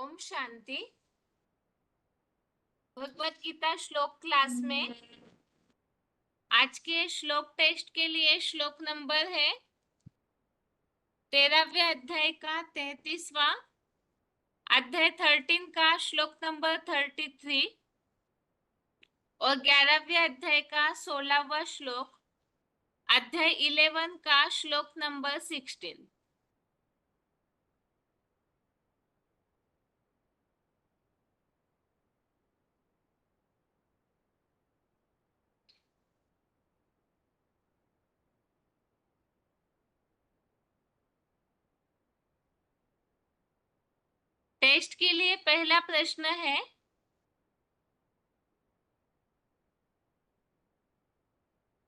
ओम शांति। भगवत गीता श्लोक क्लास में आज के श्लोक टेस्ट के लिए श्लोक नंबर है 13वें अध्याय का 33वां, अध्याय 13 का श्लोक नंबर 33 और 11वें अध्याय का 16वां श्लोक, अध्याय 11 का श्लोक नंबर 16। टेस्ट के लिए पहला प्रश्न है,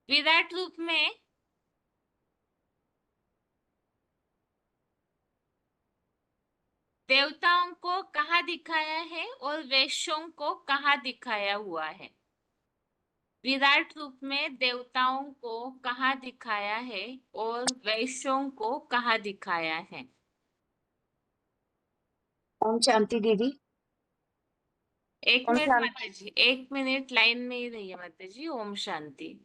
विराट रूप में देवताओं को कहाँ दिखाया है और वैश्यों को कहाँ दिखाया हुआ है? विराट रूप में देवताओं को कहाँ दिखाया है और वैश्यों को कहाँ दिखाया है? ओम शांति दीदी। एक ओम मिनट शांति। माता जी, 1 मिनट लाइन में ही रहिए माता जी। ओम शांति।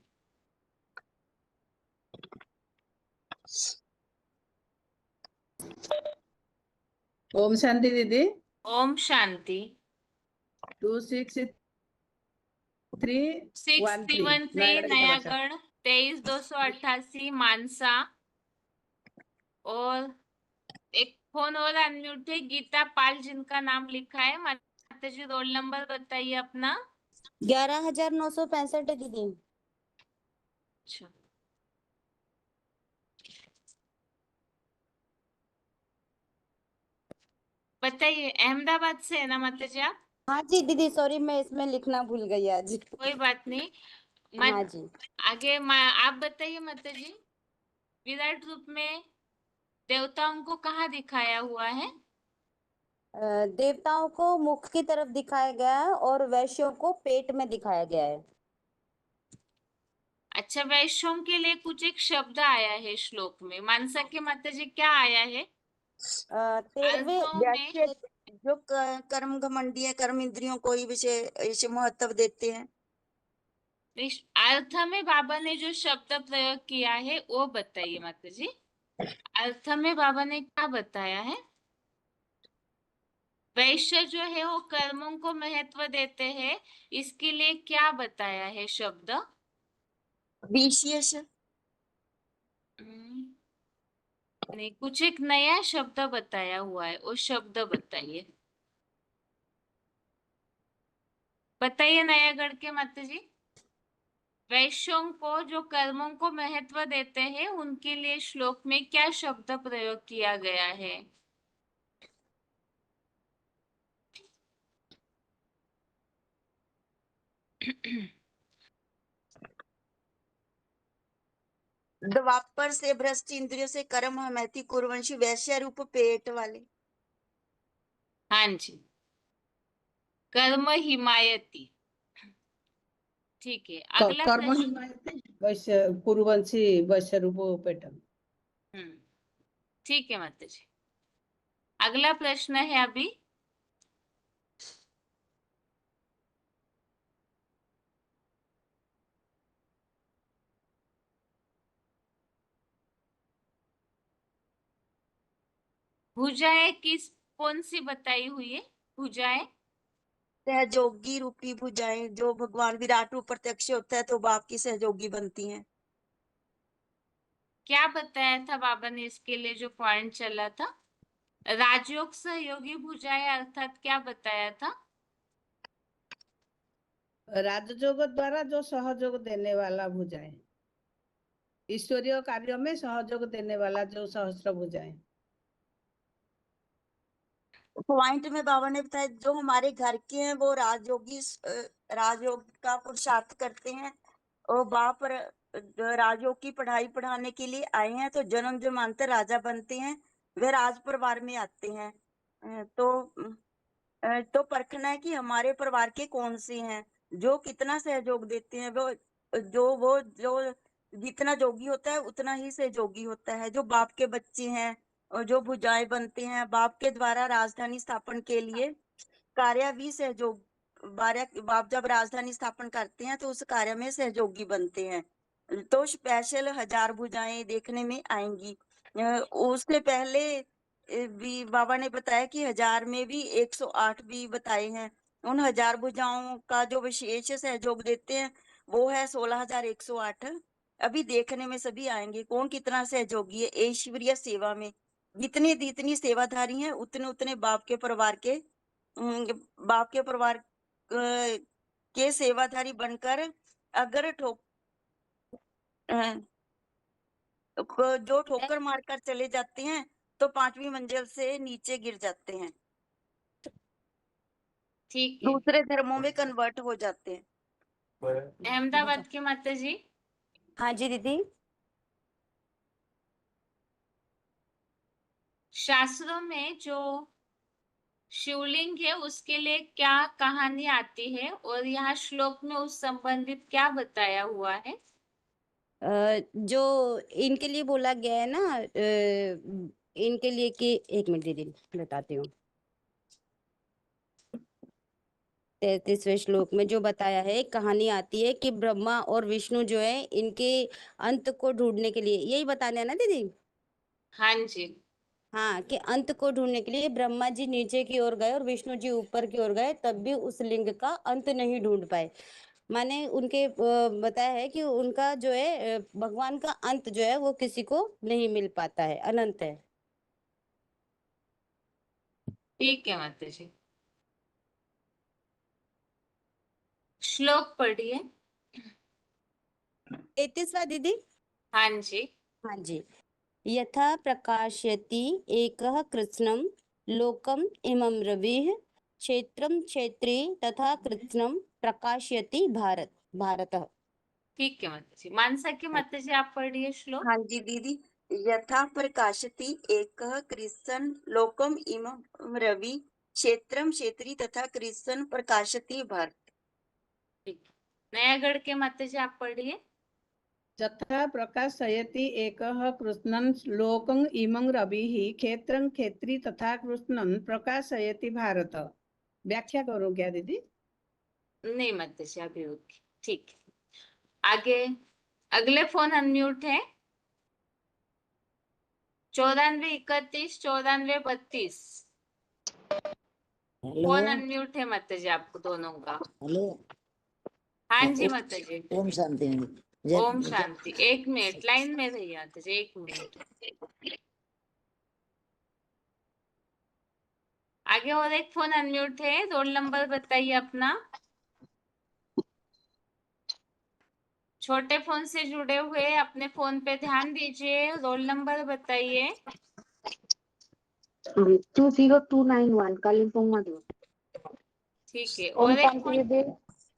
ओम शांति दीदी। ओम शांति। 2613 नयागढ़ 23288 मानसा। और एक फोन और अनम्यूट है, गीता पाल जिनका नाम लिखा है। माता जी रोल नंबर बताइए अपना। 11,965 दीदी। अच्छा, बताइए। अहमदाबाद से है ना माता जी आप? हाँ जी दीदी, सॉरी मैं इसमें लिखना भूल गई आज। कोई बात नहीं। हाँ जी। आगे आप बताइए माता जी, विराट रूप में देवताओं को कहाँ दिखाया हुआ है? देवताओं को मुख की तरफ दिखाया गया है और वैश्यों को पेट में दिखाया गया है। अच्छा, वैश्यों के लिए कुछ एक शब्द आया है श्लोक में। मानसा के माता जी क्या आया है? 13वें अर्थों में वैश्य जो कर्म घमंडी कर्म इंद्रियों को ही विषय महत्व देते हैं। अर्थ में बाबा ने जो शब्द प्रयोग किया है वो बताइए माता जी। अर्थ में बाबा ने क्या बताया है? वैश्य जो है वो कर्मों को महत्व देते हैं, इसके लिए क्या बताया है शब्द? विशेष नहीं, कुछ एक नया शब्द बताया हुआ है, वो शब्द बताइए। बताइए नयागढ़ के माता जी। वैश्यों को जो कर्मों को महत्व देते हैं उनके लिए श्लोक में क्या शब्द प्रयोग किया गया है? द्वापर से भ्रष्ट इंद्रियों से कर्म हमैति कुर्वंशी वैश्य रूप पेट वाले। हाँ जी, कर्म हिमायती। ठीक है, अगला कर्म प्रश्न। हिमायती वैश्य कुरुवंशी वैश्य रूप पेटम। ठीक है माता जी। अगला प्रश्न है अभी, भुजाएं कौन सी बताई हुई है? भुजाएं सहयोगी रूपी भुजाएं जो भगवान विराट रूप प्रत्यक्ष होता है तो बाप की सहयोगी बनती हैं। क्या बताया था बाबा ने इसके लिए जो पॉइंट चला था? राजयोग सहयोगी भुजाएं अर्थात क्या बताया था? राजयोग द्वारा जो सहयोग देने वाला भुजाएं, ईश्वरीय कार्यों में सहयोग देने वाला जो सहस्त्र भुजाएं। पॉइंट में बाबा ने बताया जो हमारे घर के हैं वो राजयोग का पुरुषार्थ करते हैं और बाप राजयोग की पढ़ाई पढ़ाने के लिए आए हैं तो जन्म जन्मांतर राजा बनते हैं, वे राज परिवार में आते हैं। तो परखना है कि हमारे परिवार के कौन से हैं जो कितना सहयोग देते हैं। वो जो जितना जोगी होता है उतना ही सहयोगी होता है। जो बाप के बच्चे हैं और जो भुजाएं बनते हैं, बाप के द्वारा राजधानी स्थापन के लिए कार्य भी सहयोग, बाप जब राजधानी स्थापन करते हैं तो उस कार्य में सहयोगी बनते हैं। तो स्पेशल 1000 भुजाएं देखने में आएंगी। उससे पहले भी बाबा ने बताया कि 1000 में भी 108 भी बताए हैं। उन 1000 भुजाओं का जो विशेष सहयोग देते हैं वो है 16,108। अभी देखने में सभी आएंगे कौन कितना सहयोगी है ईश्वरीय सेवा में। जितनी सेवाधारी हैं उतने उतने बाप के परिवार के सेवाधारी बनकर अगर जो ठोकर मारकर चले जाते हैं तो 5वीं मंजिल से नीचे गिर जाते हैं, ठीक है। दूसरे धर्मों में कन्वर्ट हो जाते हैं। अहमदाबाद की माता जी। हाँ जी दीदी। शास्त्रों में जो शिवलिंग है उसके लिए क्या कहानी आती है और यहाँ श्लोक में उस संबंधित क्या बताया हुआ है? जो इनके लिए बोला गया है ना, इनके लिए कि 1 मिनट दीदी बताती हूँ। 33वें श्लोक में जो बताया है, कहानी आती है कि ब्रह्मा और विष्णु जो है इनके अंत को ढूंढने के लिए, यही बताना है ना दीदी? हाँ जी। हाँ, कि अंत को ढूंढने के लिए ब्रह्मा जी नीचे की ओर गए और विष्णु जी ऊपर की ओर गए, तब भी उस लिंग का अंत नहीं ढूंढ पाए। माने उनके बताया है कि उनका जो है भगवान का अंत जो है वो किसी को नहीं मिल पाता है, अनंत है। ठीक है माता जी। श्लोक पढ़िए। 33वां दीदी। हाँ जी। हाँ जी। यथा प्रकाशयति एकः कृत्स्नं लोकम इमं रविः क्षेत्रम क्षेत्री तथा कृत्स्नं प्रकाशयति भारतः। ठीक है माता जी। मानसा की माता जी आप पढ़िए श्लोक। हाँ जी दीदी। यथा प्रकाशति एकः कृष्ण लोकम इमं रवि क्षेत्रम क्षेत्री तथा कृष्ण प्रकाशति भारत। ठीक। नयागढ़ के माता जी आप पढ़िए। यथा प्रकाशयति एकः कृष्णन् लोकं इमं रविः क्षेत्रं क्षेत्री तथा कृष्णन् प्रकाशयति भारत। व्याख्या करो क्या दीदी? नहीं माता जी अभी होगी। ठीक है। आगे अगले फोन अनम्यूट है। 94 31 94 32। फोन अनम्यूट है माता जी आपको दोनों का। हेलो। हाँ जी माता जी। ओम शांति। ओम शांति। 1 मिनट लाइन में रहिए माता जी, 1 मिनट। आगे और एक फोन अनम्यूट है, रोल नंबर बताइए अपना। छोटे फोन से जुड़े हुए अपने फोन पे ध्यान दीजिए, रोल नंबर बताइए। 20291 कालिम्पोंग मधुर। ठीक है। ओम और एक शांति फोन। दीदी।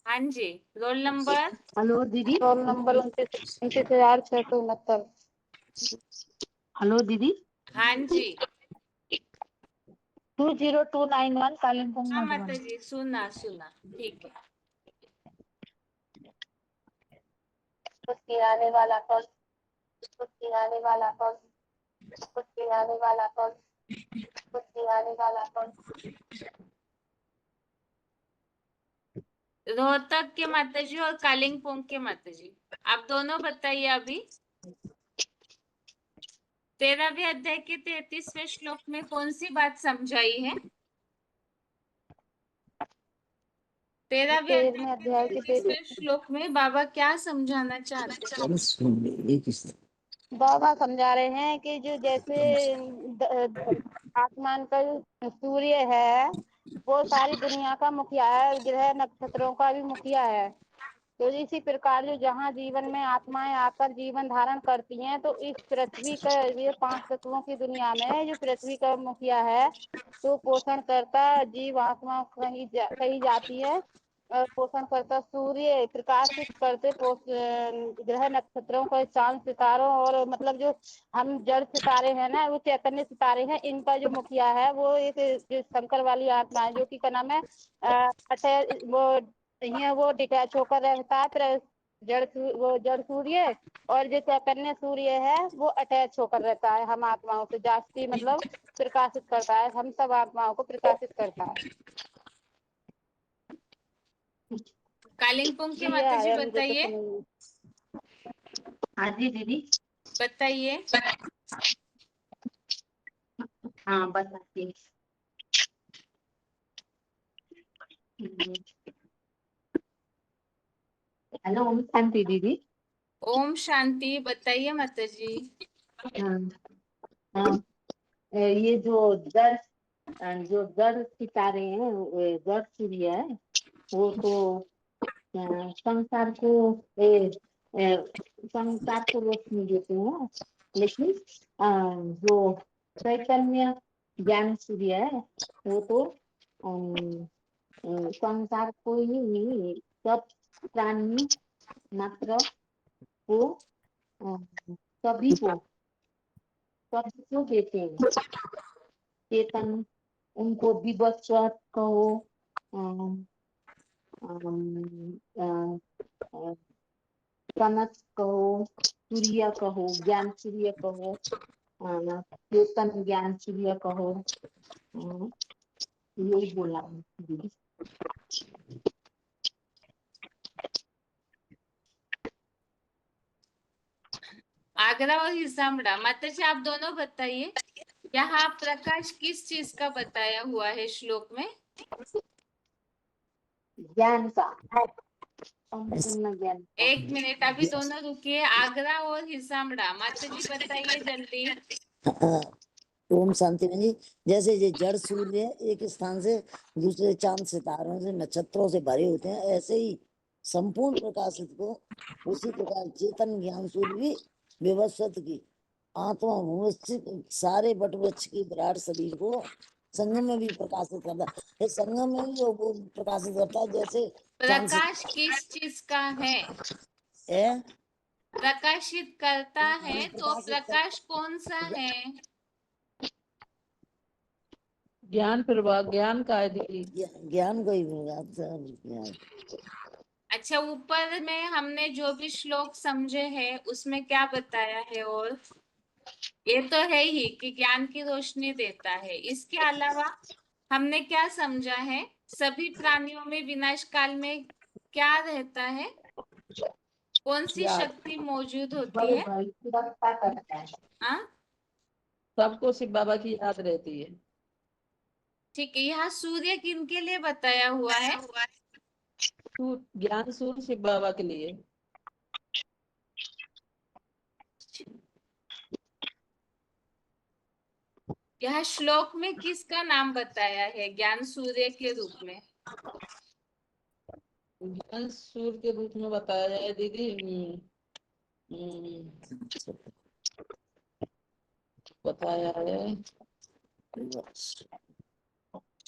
हाँ जी, रोल नंबर। हेलो दीदी। Roll number 29,669। हेलो दीदी। हाँ जी। 20291 कालिम्पोंग हाँ मधुबन। माता जी, सुना सुना। ठीक है। कुछ आने वाला कॉल, कुछ आने वाला कॉल, कुछ आने वाला कॉल, कुछ आने वाला कॉल। रोहतक के माता जी और कालिम्पोंग के माता जी, आप दोनों बताइए अभी। 13वें अध्याय के 33वें श्लोक में कौन सी बात समझाई है? 13वें अध्याय के 33वें श्लोक में बाबा क्या समझाना चाहते हैं? बाबा समझा रहे हैं कि जो जैसे आसमान का जो सूर्य है वो सारी दुनिया का मुखिया है, ग्रह नक्षत्रों का भी मुखिया है। तो इसी प्रकार जो जहाँ जीवन में आत्माएं आकर जीवन धारण करती हैं, तो इस पृथ्वी का ये 5 तत्वों की दुनिया में जो पृथ्वी का मुखिया है तो पोषण करता जीव आत्मा कही जाती है। पोषण करता सूर्य प्रकाशित करते ग्रह नक्षत्रों को, चांद सितारों, और मतलब जो हम जड़ सितारे हैं ना, वो चैतन्य सितारे हैं, इनका जो मुखिया है वो एक जो शंकर वाली आत्मा है, जो कि क्या नाम है, वो डिटैच होकर रहता है, वो जड़ सूर्य और जो चैतन्य सूर्य है वो अटैच होकर रहता है हम आत्माओं से जास्ती, मतलब प्रकाशित करता है, हम सब आत्माओं को प्रकाशित करता है। कालिंपोंग की ये माता जी आया मुझे तो बताइए, समझ में। हाँ जी दीदी। बताइए। हाँ बताती हूँ। हेलो ओम शांति दीदी। ओम शांति, बताइए माता जी। हाँ हाँ, ये जो जड़ सितारे हैं, जड़ सूर्य है, वो तो संसार को संसार को रोशनी देते हैं, लेकिन जो चैतन्य ज्ञान सूर्य है वो तो संसार को ही सब प्राणी मात्र को सभी को देते हैं। चेतन उनको विवस्वत कहो, अम, अम, कनक कहो, सूर्य कहो, ज्ञान सूर्य कहो, चेतन ज्ञान सूर्य कहो, यही बोला दीदी। आगरा और हिसामड़ा, माता जी आप दोनों बताइए, यहाँ प्रकाश किस चीज का बताया हुआ है श्लोक में? ज्ञान का, संपूर्ण ज्ञान का। एक मिनट, अभी दोनों रुकिए। आगरा और हिसामड़ा, माता जी बताइए जल्दी। ओम शांति में जी, जैसे ये जड़ सूर्य एक स्थान से दूसरे चांद सितारों से नक्षत्रों से भरे होते हैं, ऐसे ही संपूर्ण प्रकाशित को उसी प्रकार चेतन ज्ञान सूर्य भी विवस्वत की आत्मा सारे वटवृक्ष की विराट शरीर को संगम में भी प्रकाशित करता है। संगम में भी वो प्रकाशित करता है, जैसे प्रकाश किस चीज का है? प्रकाशित करता है, तो प्रकाश कौन सा है? ज्ञान प्रवाह, ज्ञान का है दीदी। ज्ञान को ही ज्ञान। अच्छा, ऊपर में हमने जो भी श्लोक समझे हैं उसमें क्या बताया है? और ये तो है ही कि ज्ञान की रोशनी देता है। इसके अलावा हमने क्या समझा है? सभी प्राणियों में विनाश काल में क्या रहता है? कौन सी याद। शक्ति मौजूद होती बड़े है? भाई की रक्षा करता है। हाँ, सबको शिव बाबा की याद रहती है। ठीक है। यहाँ सूर्य किनके लिए बताया हुआ है? ज्ञान सूर्य शिव बाबा के लिए। यह श्लोक में किसका नाम बताया है ज्ञान सूर्य के रूप में? ज्ञान सूर्य के रूप में बताया जाए दीदी। बताया है।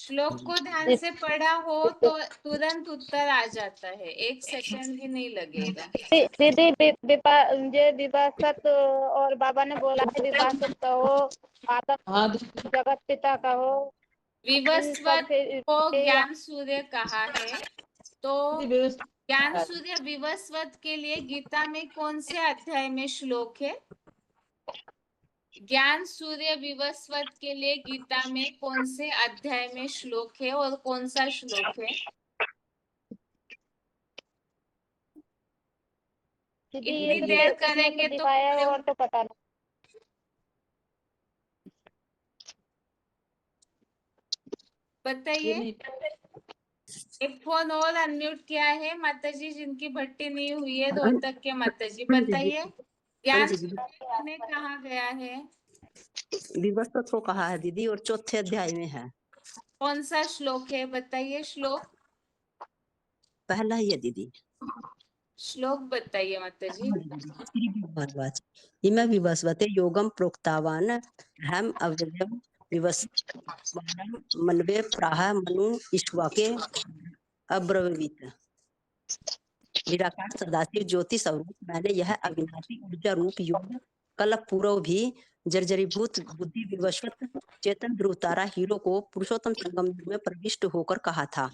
श्लोक को ध्यान से पढ़ा हो तो तुरंत उत्तर आ जाता है, 1 सेकंड भी नहीं लगेगा। दीदी विवासत और बाबा ने बोला है विवासत कहो, आदम हाँ जगत पिता कहो, विवस्वत को ज्ञान सूर्य कहा है, तो दीदी। ज्ञान सूर्य विवस्वत के लिए गीता में कौन से अध्याय में श्लोक है? ज्ञान सूर्य विवस्वत के लिए गीता में कौन से अध्याय में श्लोक है और कौन सा श्लोक है? इतनी देर करेंगे तो और तो पता नहीं। बताइए। एक फोन और अनम्यूट किया है माता जी, जिनकी भट्टी नहीं हुई है, रोहतक के माता जी बताइए। ज्ञान सूर्य में कहा गया है? विवस्वत को कहा है दीदी, और चौथे अध्याय में है। कौन सा श्लोक है बताइए? श्लोक पहला ही है दीदी। श्लोक बताइए माता जी। भरद्वाज इमे विवस्वते योगम प्रोक्तावान हम अव्ययम विवस्वान मनवे प्राह मनु ईश्वके अब्रवीत। निराकार सदाशिव ज्योति स्वरूप मैंने यह अविनाशी ऊर्जा रूप योग कल्प पूर्व भी जर्जरीभूत बुद्धि विवस्वत चेतन ध्रुव तारा हीरो को पुरुषोत्तम संगम में प्रविष्ट होकर कहा था।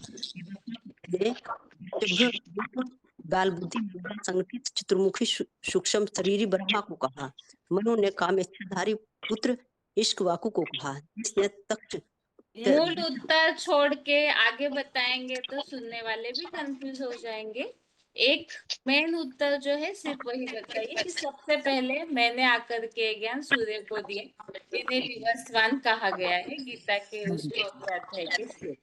गाल बुद्धि मंगल संगठित चतुर्मुखी सूक्ष्म शरीरी ब्रह्मा को कहा। मनु ने कामेच्छाधारी पुत्र इश्कवाकु को कहा, जिसने तख्त मूल उत्तर छोड़ के आगे बताएंगे तो सुनने वाले भी कंफ्यूज हो जाएंगे। एक मेन उत्तर जो है सिर्फ वही बताइए कि सबसे पहले मैंने आकर के ज्ञान सूर्य को दिया, इन्हें विवस्वान कहा गया है गीता के उस चौथे अध्याय के श्लोक।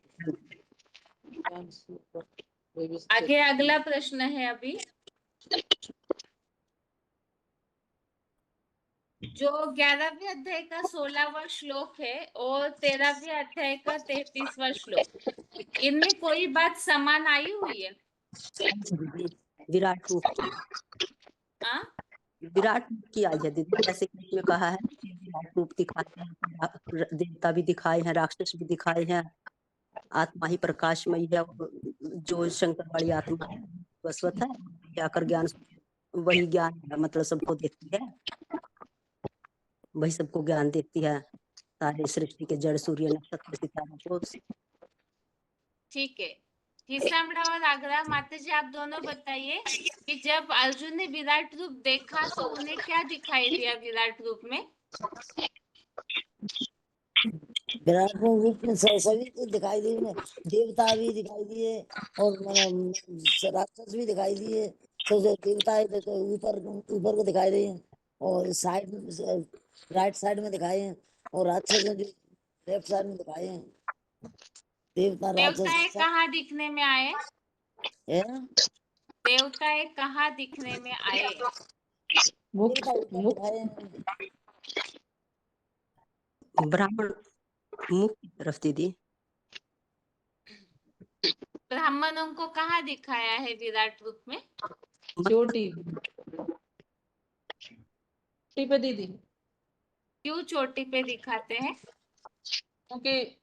आगे अगला प्रश्न है अभी, जो 11वें अध्याय का 16वां श्लोक है और 13वें अध्याय का 33वां श्लोक, इनमें कोई बात समान आई हुई है? विराट रूप की, हाँ, विराट रूप की आई है दीदी। जैसे कि इसमें कहा है कि विराट रूप दिखाते हैं, देवता भी दिखाए हैं, राक्षस भी दिखाए हैं, आत्मा ही प्रकाशमयी है, जो शंकर वाली आत्मा है शाश्वत है, जाकर ज्ञान वही ज्ञान है, मतलब सबको देती है, वही सबको ज्ञान देती है, सारे सृष्टि के जड़ सूर्य नक्षत्र सितारों को। ठीक है। तीसरा और आगरा माता जी आप दोनों बताइए कि जब अर्जुन ने विराट रूप देखा तो उन्हें क्या दिखाई दिया विराट रूप में? विराट रूप में सभी तो दिखाई दिए, उन्हें देवता भी दिखाई दिए और राक्षस भी दिखाई दिए। तो जो देवता है तो ऊपर ऊपर को दिखाई दिए और साइड राइट साइड में दिखाए हैं, और राक्षस जो लेफ्ट साइड में दिखाए हैं। देवता देवताएं राक्षस कहाँ दिखने में आए? है, देवताएं कहाँ दिखने में आए? देवता ऊपर दिखाए हैं। ब्राह्मण मुख की तरफ दीदी। ब्राह्मणों को कहाँ दिखाया है विराट रूप में? चोटी पे दीदी, क्यों चोटी पे दिखाते हैं? क्योंकि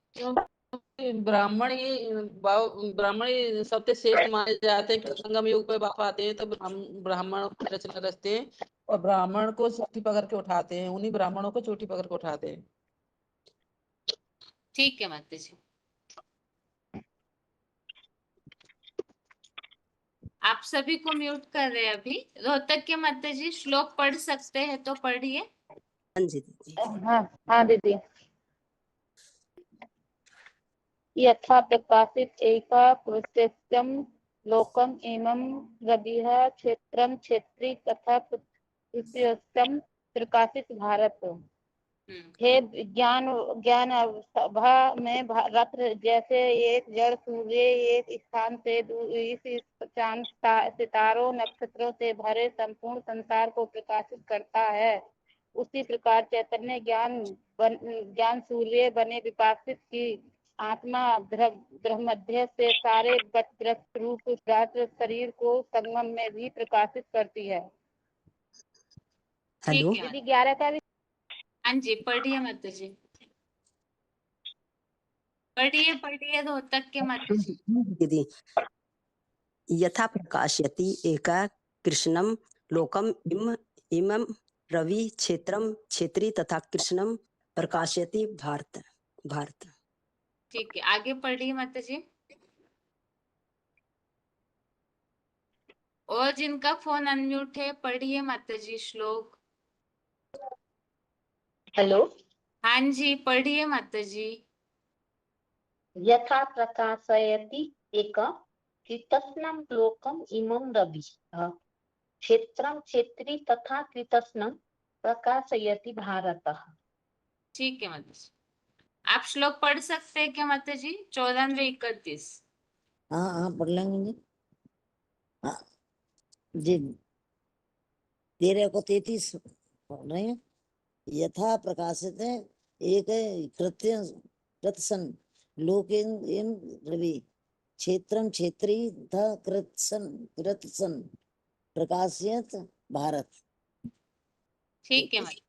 ब्राह्मण ही सबसे श्रेष्ठ माने जाते हैं। संगम युग पे बाप आते हैं तो ब्राह्मण की रचना रचते हैं और ब्राह्मण को चोटी पकड़ के उठाते हैं, उन्हीं ब्राह्मणों को चोटी पकड़ के उठाते हैं। ठीक है माता जी। आप सभी को म्यूट कर रहे हैं अभी। रोहतक के माता जी श्लोक पढ़ सकते हैं तो पढ़िए। हाँ जी दीदी। हाँ दीदी। यथा प्रकाशित एका पुरुषोत्तम लोकम एवं रविः क्षेत्रम क्षेत्री तथा पुरुषोत्तम प्रकाशित भारत। हे ज्ञान ज्ञान सभा में रत्न जैसे एक जड़ सूर्य एक स्थान से इस चांद सितारों नक्षत्रों से भरे संपूर्ण संसार को प्रकाशित करता है, उसी प्रकार चैतन्य ज्ञान सूर्य बने विकासित की आत्मा ब्रह्मध्य से सारे बटग्रस्त रूप शरीर को संगम में भी प्रकाशित करती है। हेलो दीदी 11 का भी। हाँ जी पढ़िए माता जी, पढ़िए रोहतक के माता जी। दीदी। यथा प्रकाशयति एका कृष्णम लोकम इमं रवि क्षेत्रम क्षेत्री तथा कृष्णम प्रकाशयति भारत भारत। ठीक है आगे पढ़िए माता जी। और जिनका फोन अनम्यूट है पढ़िए माता जी श्लोक। हेलो। हाँ जी पढ़िए माता जी। यथा प्रकाशयति एक कृतस्नं लोकम इमं रवि क्षेत्रम क्षेत्री तथा कृतस्नं प्रकाशयति भारतः। ठीक है माता जी। आप श्लोक पढ़ सकते हैं क्या माता जी? 94-31। हाँ हाँ पढ़ लेंगे जी। हाँ जी 13 को 33 पढ़ रहे हैं। यथा प्रकाशित है एक कृत्सन लोकेन इन रवि क्षेत्रम क्षेत्री था कृत्सन प्रकाशित भारत। ठीक है माता।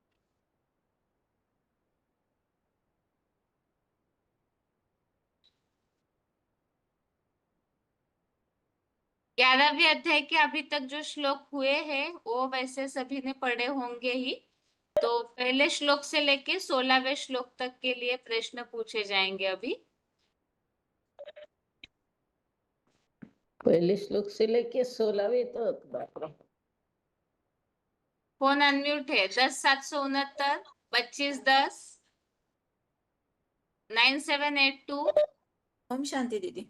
11वें अध्याय के अभी तक जो श्लोक हुए हैं वो वैसे सभी ने पढ़े होंगे ही, तो पहले श्लोक से लेके 16वें श्लोक तक के लिए प्रश्न पूछे जाएंगे अभी। पहले श्लोक से लेके 16वें तक, बाप रे। फोन अनम्यूट है। 10,769, 2510, 9782। ओम शांति दीदी।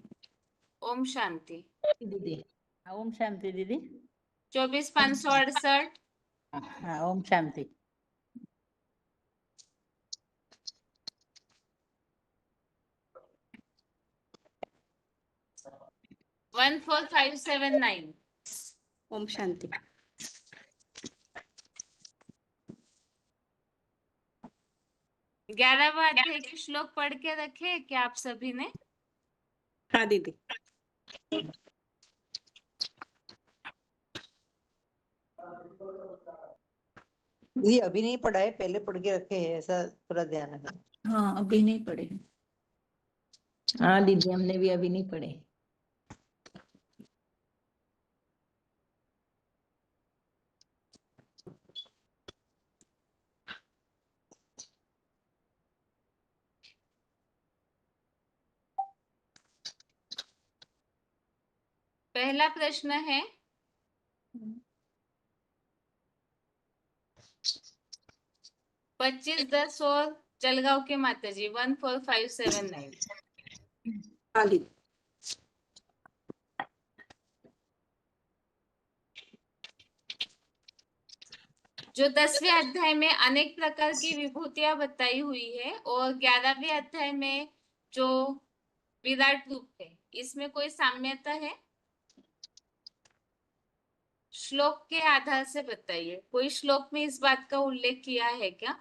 ओम शांति। दीदी ओम शांति दीदी। 24,568। हाँ ओम शांति। 14,579। ओम शांति। 11वां अध्याय के श्लोक पढ़ के रखे क्या आप सभी ने? हाँ दीदी। ये अभी नहीं पढ़ा है, पहले पढ़ के रखे हैं, ऐसा थोड़ा ध्यान है। हाँ अभी नहीं पढ़े। हाँ दीदी हमने भी अभी नहीं पढ़े। पहला प्रश्न है, पच्चीस 10 और जलगांव के माता जी 14,579। हाँ दीदी। जो 10वें अध्याय में अनेक प्रकार की विभूतियां बताई हुई है और 11वें अध्याय में जो विराट रूप है, इसमें कोई साम्यता है? श्लोक के आधार से बताइए। कोई श्लोक में इस बात का उल्लेख किया है क्या?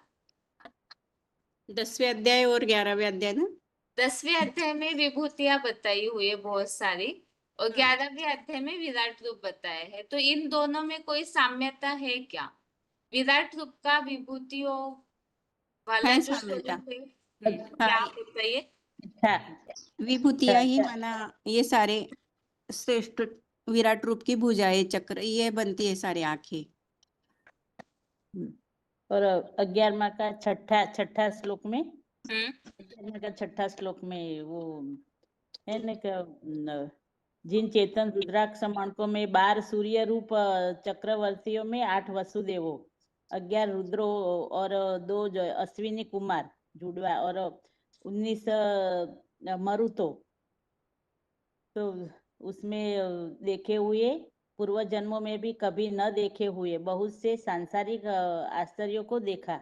10वें अध्याय और 11वें अध्याय ना? 10वें अध्याय में विभूतियां बताई हुई है बहुत सारी और 11वें अध्याय में विराट रूप बताया है, तो इन दोनों में कोई साम्यता है क्या? विराट रूप का विभूतियों वाला है जो साम्यता। स्वरूप है, क्या आप बताइए? विभूतियां ही माना ये सारे श्रेष्ठ विराट रूप की भुजाएं, चक्र, ये बनती है सारे आंखें। और 11वां का छठा श्लोक में, 11वां का छठा श्लोक में वो है ना जिन चेतन रुद्राक्ष माणकों में 12 सूर्य रूप चक्रवर्तियों में 8 वसुदेवों, 11 रुद्रो और 2 जो अश्विनी कुमार जुड़वा और 19 मरुतो, तो उसमें देखे हुए पूर्व जन्मों में भी कभी न देखे हुए बहुत से सांसारिक आश्चर्यों को देखा।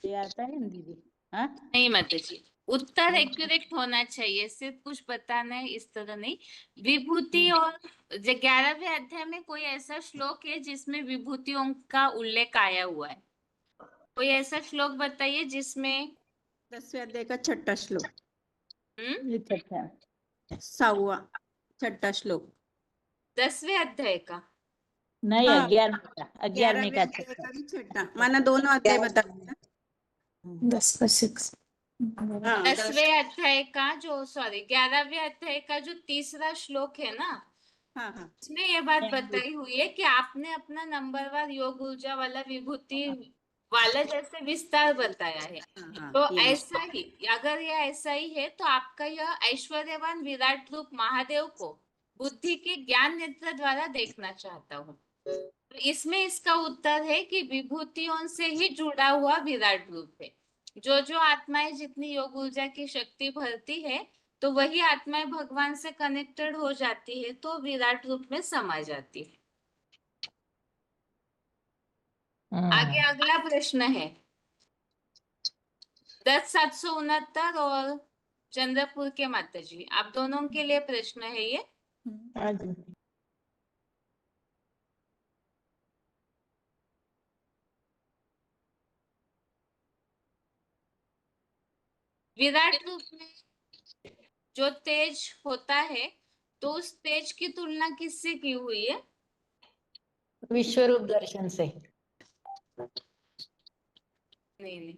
ये आता है ना दीदी? हाँ नहीं माता जी, उत्तर एक्यूरेट होना चाहिए, सिर्फ कुछ बताना है इस तरह नहीं। विभूति और 11वें अध्याय में कोई ऐसा श्लोक है जिसमें विभूतियों का उल्लेख आया हुआ है? कोई ऐसा श्लोक बताइए जिसमें 10वें अध्याय का छठा श्लोक। छठा श्लोक 10वें अध्याय का नहीं, हाँ, 11वें का का भी छठा माना, दोनों अध्याय बता देना। 10 का 6। 10वें अध्याय का जो 11वें अध्याय का जो तीसरा श्लोक है ना, हाँ हाँ, इसमें ये बात बताई हुई है कि आपने अपना नंबरवार योग ऊर्जा वाला विभूति वाला जैसे विस्तार बताया है। तो ऐसा ही, अगर यह ऐसा ही है तो आपका यह ऐश्वर्यवान विराट रूप महादेव को बुद्धि के ज्ञान नेत्र द्वारा देखना चाहता हूँ। तो इसमें इसका उत्तर है कि विभूतियों से ही जुड़ा हुआ विराट रूप है। जो जो आत्माएं जितनी योग ऊर्जा की शक्ति भरती है, तो वही आत्माएं भगवान से कनेक्टेड हो जाती है, तो विराट रूप में समा जाती है। आगे अगला प्रश्न है 10,769 और चंद्रपुर के माता जी, आप दोनों के लिए प्रश्न है ये। विराट रूप में जो तेज होता है, तो उस तेज की तुलना किससे की हुई है? विश्वरूप दर्शन से। नहीं,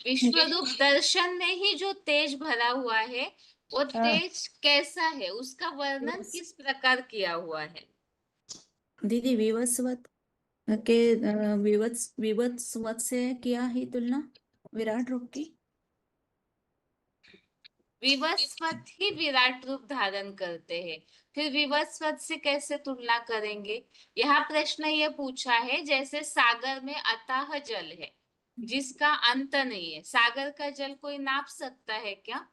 विश्वरूप दर्शन में ही जो तेज भरा हुआ है, वो तेज कैसा है, उसका वर्णन किस प्रकार किया हुआ है? दीदी विवस्वत के विवत्सवत से किया ही तुलना विराट रूप की। विवस्वत ही विराट रूप धारण करते हैं, फिर विवस्वत से कैसे तुलना करेंगे? यहाँ प्रश्न ये पूछा है जैसे सागर में अथाह जल है जिसका अंत नहीं है, सागर का जल कोई नाप सकता है क्या?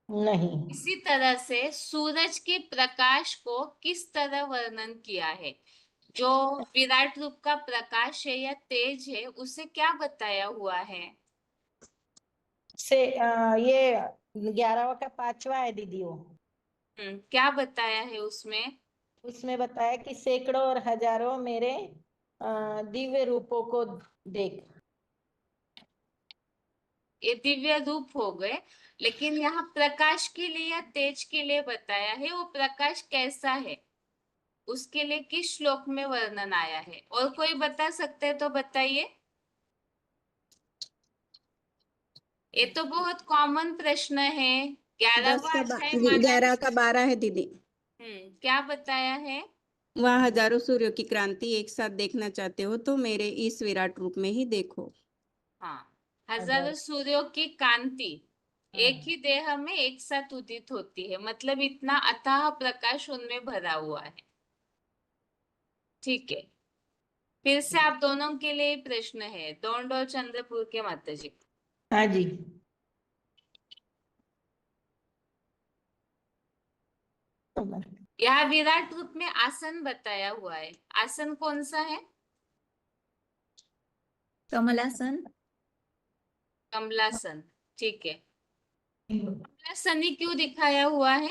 नहीं। इसी तरह से सूरज के प्रकाश को किस तरह वर्णन किया है? जो विराट रूप का प्रकाश है या तेज है उसे क्या बताया हुआ है? ये 11वां का 5वां है दीदी। वो क्या बताया है उसमें? उसमें बताया कि सैकड़ों और हजारों मेरे दिव्य रूपों को देख। ये दिव्य रूप हो गए, लेकिन यहाँ प्रकाश के लिए या तेज के लिए बताया है, वो प्रकाश कैसा है उसके लिए किस श्लोक में वर्णन आया है? और कोई बता सकते हैं तो बताइए। ये तो बहुत कॉमन प्रश्न है। 11वां अध्याय माना 11 का 12 है दीदी। क्या बताया है? वह हजारों सूर्यों की क्रांति एक साथ देखना चाहते हो तो मेरे इस विराट रूप में ही देखो। हाँ, हजारों सूर्यों की कांति एक ही देह में एक साथ उदित होती है, मतलब इतना अथाह प्रकाश उनमें भरा हुआ है। ठीक है, फिर से आप दोनों के लिए प्रश्न है, दौंड और चंद्रपुर के माता जी। हाँ जी। यहाँ विराट रूप में आसन बताया हुआ है, आसन कौन सा है? कमलासन। कमलासन, ठीक है। कमलासन ही क्यों दिखाया हुआ है?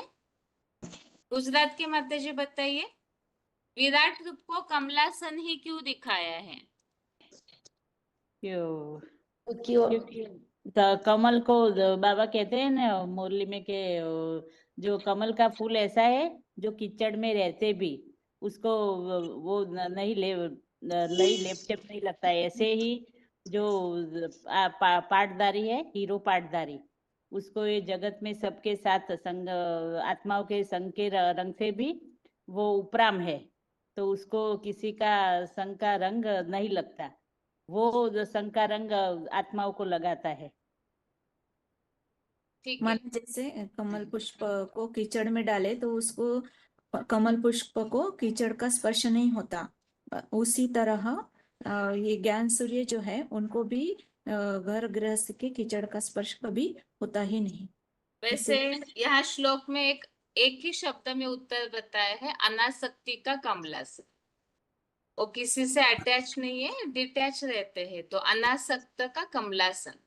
गुजरात के माता जी बताइए, विराट रूप को कमलासन ही क्यों दिखाया है? क्योंकि कमल को बाबा कहते हैं ना मुरली में के जो कमल का फूल ऐसा है जो कीचड़ में रहते भी उसको वो नहीं लेप टेप नहीं लगता है। ऐसे ही जो पाटदारी है, हीरो पाटदारी, उसको ये जगत में सबके साथ संग आत्माओं के संग के रंग से भी वो उपराम है, तो उसको किसी का संग का रंग नहीं लगता, वो जो संग का रंग आत्माओं को लगाता है। ठीक है। माना जैसे कमल पुष्प को कीचड़ में डाले तो उसको कमल पुष्प को कीचड़ का स्पर्श नहीं होता, उसी तरह ये ज्ञान सूर्य जो है उनको भी घर गृहस्थ के कीचड़ का स्पर्श कभी होता ही नहीं। वैसे यहाँ श्लोक में एक ही शब्द में उत्तर बताया है, अनासक्ति का कमलासन। वो किसी से अटैच नहीं है, डिटैच रहते हैं, तो अनासक्त का कमलासन।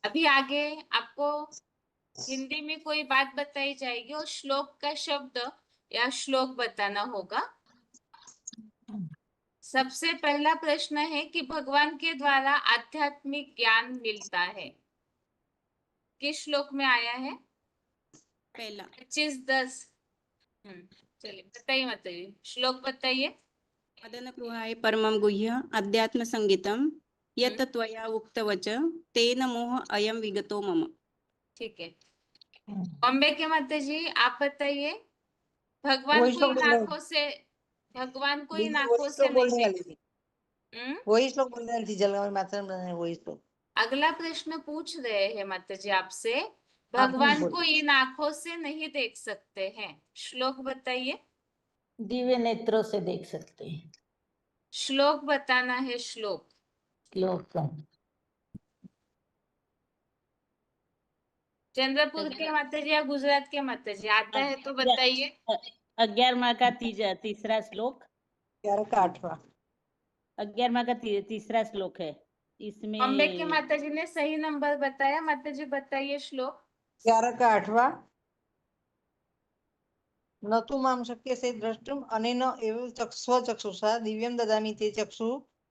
अभी आगे आपको हिंदी में कोई बात बताई जाएगी और श्लोक का शब्द या श्लोक बताना होगा। सबसे पहला प्रश्न है कि भगवान के द्वारा आध्यात्मिक ज्ञान मिलता है, किस श्लोक में आया है? पहला 25:10। चलिए बताइए, बताइए श्लोक बताइए। मदन गृहाय परमं गुह्य अध्यात्म संगीतम यत त्वया उक्तवच तेन मोह अयम विगतो मम। ठीक है, बॉम्बे के माता जी आप बताइए। भगवान वही को श्लोक इन बोल रहे आंखों से, भगवान को इन दीदी, आंखों वही से श्लोक नहीं बोलने वाली देख। थी। वही श्लोक बोलने वाली थी, जलगांव माता ने वही श्लोक। अगला प्रश्न पूछ रहे हैं माता जी आपसे, आप भगवान बोलो। को इन आंखों से नहीं देख सकते हैं, श्लोक बताइए। दिव्य नेत्रों से देख सकते हैं। श्लोक बताना है, श्लोक। श्लोक चंद्रपुर के माता जी या गुजरात के माता जी आता है तो बताइए। 11वां का तीसरा श्लोक। 11 का 8वां। 11वां का तीसरा श्लोक है इसमें। बॉम्बे के माता जी ने सही नंबर बताया, माता जी बताइए श्लोक। 11 का 8वां। न तु मां शक्यसे द्रष्टुम अनेन एव स्वचक्षुषा दिव्यं ददामि ते चक्षु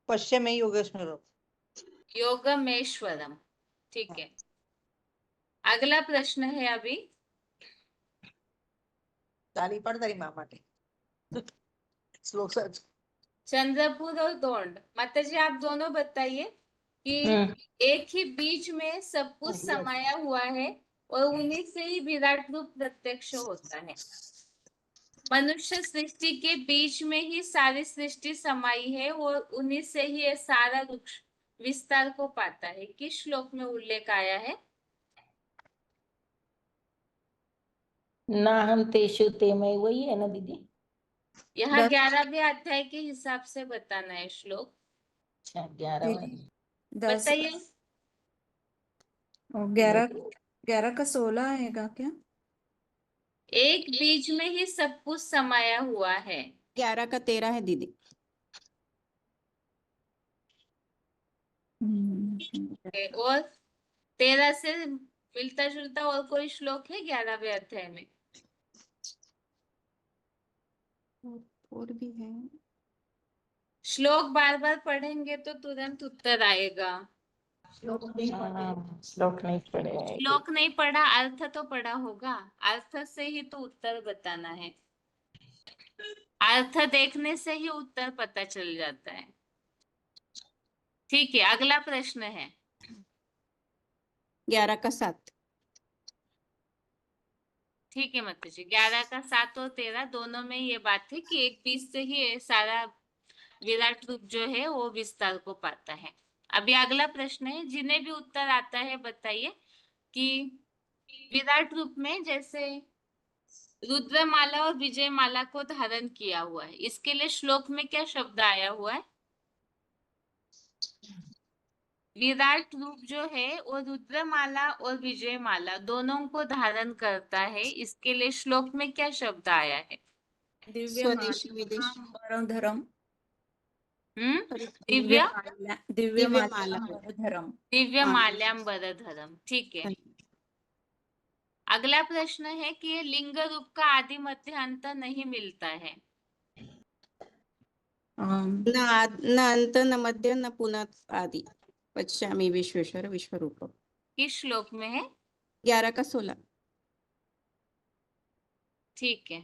पश्य मे योगेश्वरो। योगमेश्वरम, ठीक है। अगला प्रश्न है अभी। ताली पड़ तारी मां माटे श्लोक सच। चंद्रपुर और दौंड माता जी आप दोनों बताइए कि एक ही बीज में सब कुछ समाया हुआ है और उन्हीं से ही विराट रूप प्रत्यक्ष होता है। मनुष्य सृष्टि के बीच में ही सारी सृष्टि समाई है और उन्हीं से ही ये सारा वृक्ष विस्तार को पाता है, किस श्लोक में उल्लेख आया है? ना हम तेषु तेमय, वही है ना दीदी? यहाँ दस 11वें अध्याय के हिसाब से बताना है श्लोक। अच्छा 11वां। 10 बताइए। और 11 11 का 16 आएगा क्या? एक बीज में ही सब कुछ समाया हुआ है। 11 का 13 है दीदी। और 13 से मिलता जुलता और कोई श्लोक है 11वें अध्याय में? और भी है। श्लोक बार बार पढ़ेंगे तो तुरंत उत्तर आएगा। श्लोक नहीं पढ़े। श्लोक नहीं पढ़ा, अर्थ तो पढ़ा होगा। अर्थ से ही तो उत्तर बताना है। अर्थ देखने से ही उत्तर पता चल जाता है। ठीक है, अगला प्रश्न है 11 का 7। ठीक है माता जी, 11 का 7 और 13 दोनों में ये बात है कि एक बीज से ही ये सारा विराट रूप जो है वो विस्तार को पाता है। अभी अगला प्रश्न है, जिन्हें भी उत्तर आता है बताइए कि विराट रूप में जैसे रुद्रमाला और विजयमाला को धारण किया हुआ है, इसके लिए श्लोक में क्या शब्द आया हुआ है? विराट रूप जो है वो रुद्रमाला और विजयमाला दोनों को धारण करता है, इसके लिए श्लोक में क्या शब्द आया है? दिव्य स्वदेशी विदेशी। मालांबरधरम। दिव्य दिव्य माला। मालांबरधरम। दिव्य हाँ। माल्याम्बरधरम। ठीक है, अगला प्रश्न है कि ये लिंग रूप का आदि मध्य अंत नहीं मिलता है। न अंत न मध्य न पुनः आदि। पश्यामि विश्वेश्वर विश्वरूप। किस श्लोक में है? 11 का 16। ठीक है,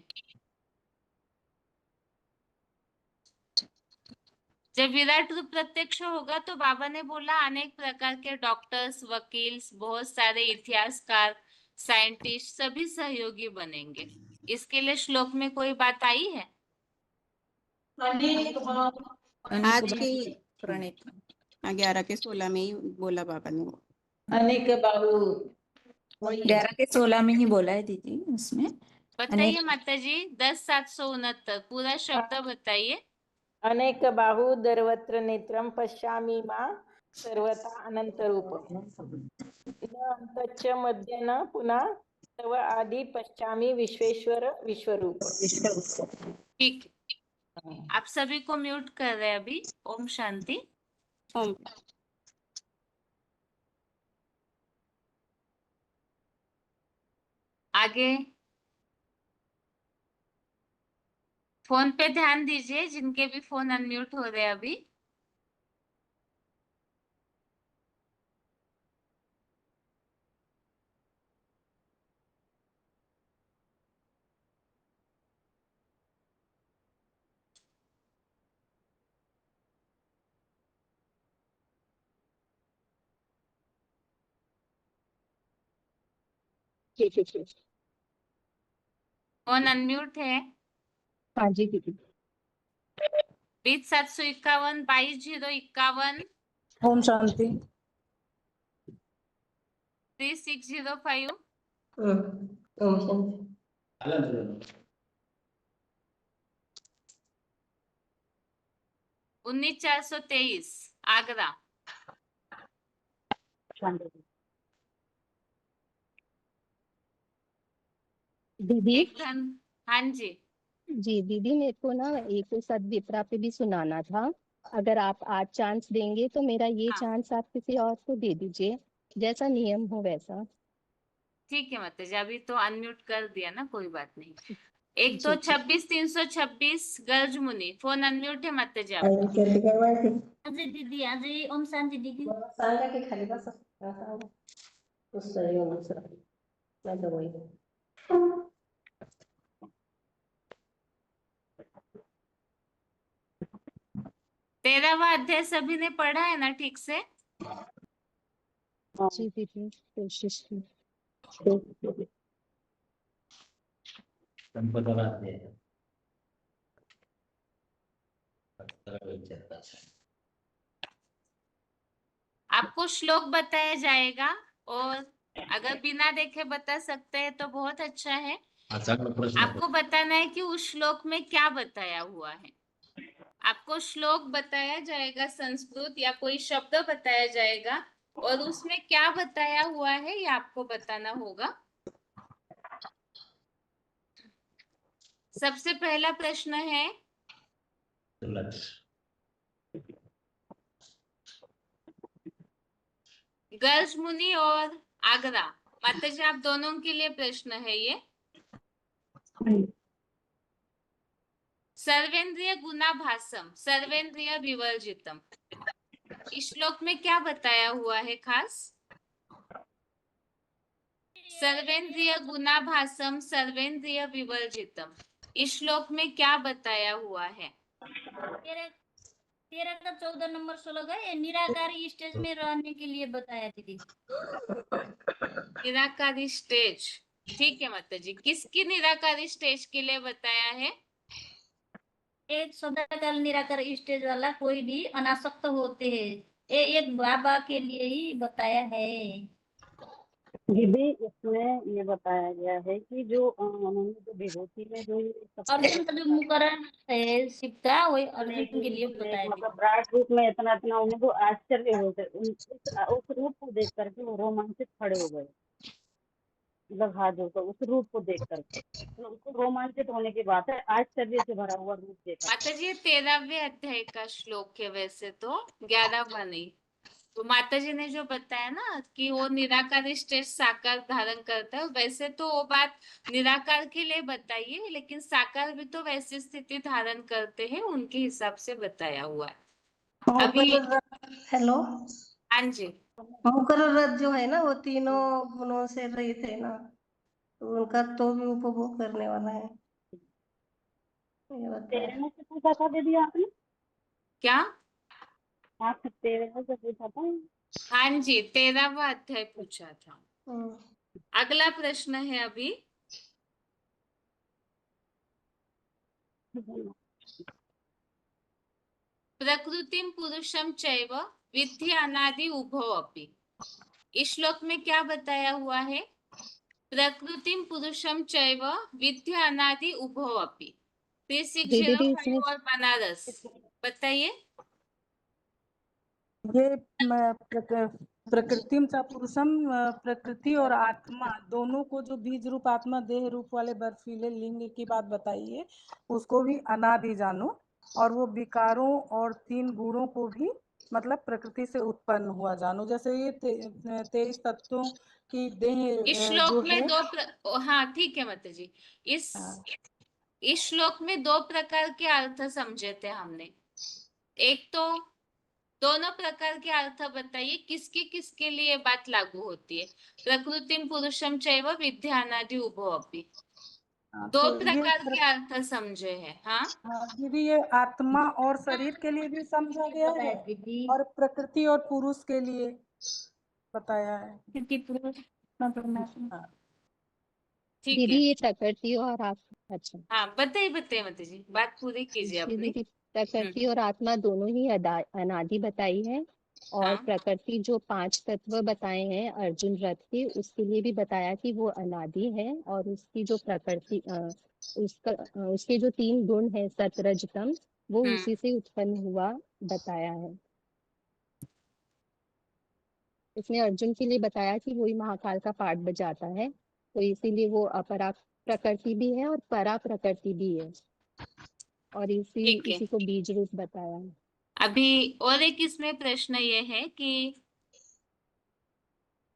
जब विराट रूप प्रत्यक्ष होगा तो बाबा ने बोला अनेक प्रकार के डॉक्टर्स, वकील, बहुत सारे इतिहासकार, साइंटिस्ट सभी सहयोगी बनेंगे। इसके लिए श्लोक में कोई बात आई है? आज के प्रणीत 11 के 16 में ही बोला बाबा ने। अनेक बाहु। 11 के 16 में ही बोला है दीदी उसमें। बताइए माता जी, 10,769 पूरा शब्द बताइए। अनेक बाहु दर्वत्र नेत्रम पश्यामि मां सर्वथा अनंत रूपम। न अंतच्च मध्य न पुनः तव आदि पश्यामि विश्वेश्वर विश्वरूप। ठीक, आप सभी को म्यूट कर रहे हैं अभी। ओम शांति। ओम। आगे फोन पे ध्यान दीजिए, जिनके भी फोन अनम्यूट हो रहे हैं अभी। फोन अनम्यूट है। हाँ जी दीदी। 20,751 22,051 ओम शांति। 3605 ओम शांति। 19,423 आगरा। दीदी एक धन। हाँ जी। जी दीदी, मेरे को ना एक सदविप्रा पे भी सुनाना था। अगर आप आज चांस देंगे तो मेरा ये हाँ। चांस आप किसी और को दे दीजिए, जैसा नियम हो वैसा। ठीक है माता जी, अभी तो अनम्यूट कर दिया ना, कोई बात नहीं। एक तो जी। 26,326 गर्ज मुनि, फोन अनम्यूट है माता जी आपका। अजय दीदी, अजय ओम शांति दीदी। सांगा के खाली बस उस मैं तो वही 13वां अध्याय सभी ने पढ़ा है ना ठीक से? जी दीदी कोशिश की। आपको श्लोक बताया जाएगा, और अगर बिना देखे बता सकते हैं तो बहुत अच्छा है, आपको बताना है कि उस श्लोक में क्या बताया हुआ है। आपको श्लोक बताया जाएगा संस्कृत या कोई शब्द बताया जाएगा और उसमें क्या बताया हुआ है ये आपको बताना होगा। सबसे पहला प्रश्न है गर्ज मुनि और आगरा। माताजी आप दोनों के लिए प्रश्न है ये। सर्वेंद्रिय गुणाभासम सर्वेंद्रिय विवर्जितम, इस श्लोक में क्या बताया हुआ है खास? सर्वेंद्रिय गुणाभासम सर्वेंद्रिय विवर्जितम, इस श्लोक में क्या बताया हुआ है? 13 का 14 नंबर श्लोक है, निराकारी स्टेज में रहने के लिए बताया दीदी। निराकारी स्टेज, ठीक है माताजी। किसकी निराकारी स्टेज के लिए बताया है? एक सदाकाल निराकार स्टेज वाला कोई भी अनासक्त होते हैं, ये एक बाबा के लिए ही बताया है। दीदी इसमें ये बताया गया है कि जो उन्होंने जो विभूति में जो अर्जुन का जो मुकरण है शिव का, वही अर्जुन के लिए बताया गया। मतलब ब्राट रूप में इतना इतना उनको आश्चर्य होते, उस रूप को देख करके वो रोमांचित खड़े हो गए। मतलब हाथ जोड़कर उस रूप को देख करके उसको रोमांचित होने की बात है, आश्चर्य से भरा हुआ रूप देखा। माताजी ये 13वें अध्याय का श्लोक है, वैसे तो 11वां नहीं। तो माताजी ने जो बताया ना कि वो निराकार स्टेज साकार धारण करता है, वैसे तो वो बात निराकार के लिए बताइए, लेकिन साकार भी तो वैसी स्थिति धारण करते हैं, उनके हिसाब से बताया हुआ है। अभी हेलो, हाँ जी, मुकर रथ जो है ना वो तीनों गुणों से रहित है ना, तो उनका तो भी उपभोग करने वाला है। ये बताया। 13 में से पूछा था दीदी आपने? क्या? आप 13 में से पूछा था? हाँ जी, 13वां अध्याय पूछा था। अगला प्रश्न है अभी, प्रकृतिम पुरुषम चैव विद्धि अनादि उभौ अपि, इस श्लोक में क्या बताया हुआ है? प्रकृतिम पुरुषम चैव विद्धि अनादि उभौ अपि। 3605 और बनारस, बताइए। ये प्रकृतिम चा पुरुषम, प्रकृति और आत्मा दोनों को जो बीज रूप आत्मा देह रूप वाले बर्फीले लिंग की बात बताई है, उसको भी अनादि जानो, और वो विकारों और 3 गुणों को भी मतलब प्रकृति से उत्पन्न हुआ जानो। जैसे ये 23 तत्वों की देह इस जो श्लोक में है, हाँ ठीक है माताजी, इस श्लोक में 2 प्रकार के अर्थ समझे थे हमने। एक तो दोनों प्रकार के अर्थ बताइए, किसके किसके लिए बात लागू होती है? प्रकृतिम पुरुषम चैव विद्यानादि उभौ अपि, 2 तो प्रकार के अर्थ समझे हैं। हाँ दीदी, ये आत्मा और शरीर के लिए भी समझा गया है और प्रकृति और पुरुष के लिए बताया है। ठीक दीदी है। ये प्रकृति और आत्मा, अच्छा हाँ बताइए बताइए माताजी, बात पूरी कीजिए अपनी। दीदी प्रकृति और आत्मा दोनों ही अनादि बताई है, और प्रकृति जो 5 तत्व बताए हैं अर्जुन रथ के, उसके लिए भी बताया कि वो अनादि है, और उसकी जो प्रकृति उसके जो 3 गुण है सत रज तम, वो उसी से उत्पन्न हुआ बताया है। इसमें अर्जुन के लिए बताया कि वही महाकाल का पाठ बजाता है, तो इसीलिए वो अपरा प्रकृति भी है और परा प्रकृति भी है, और इसी को बीज रूप बताया है। अभी और एक इसमें प्रश्न ये है कि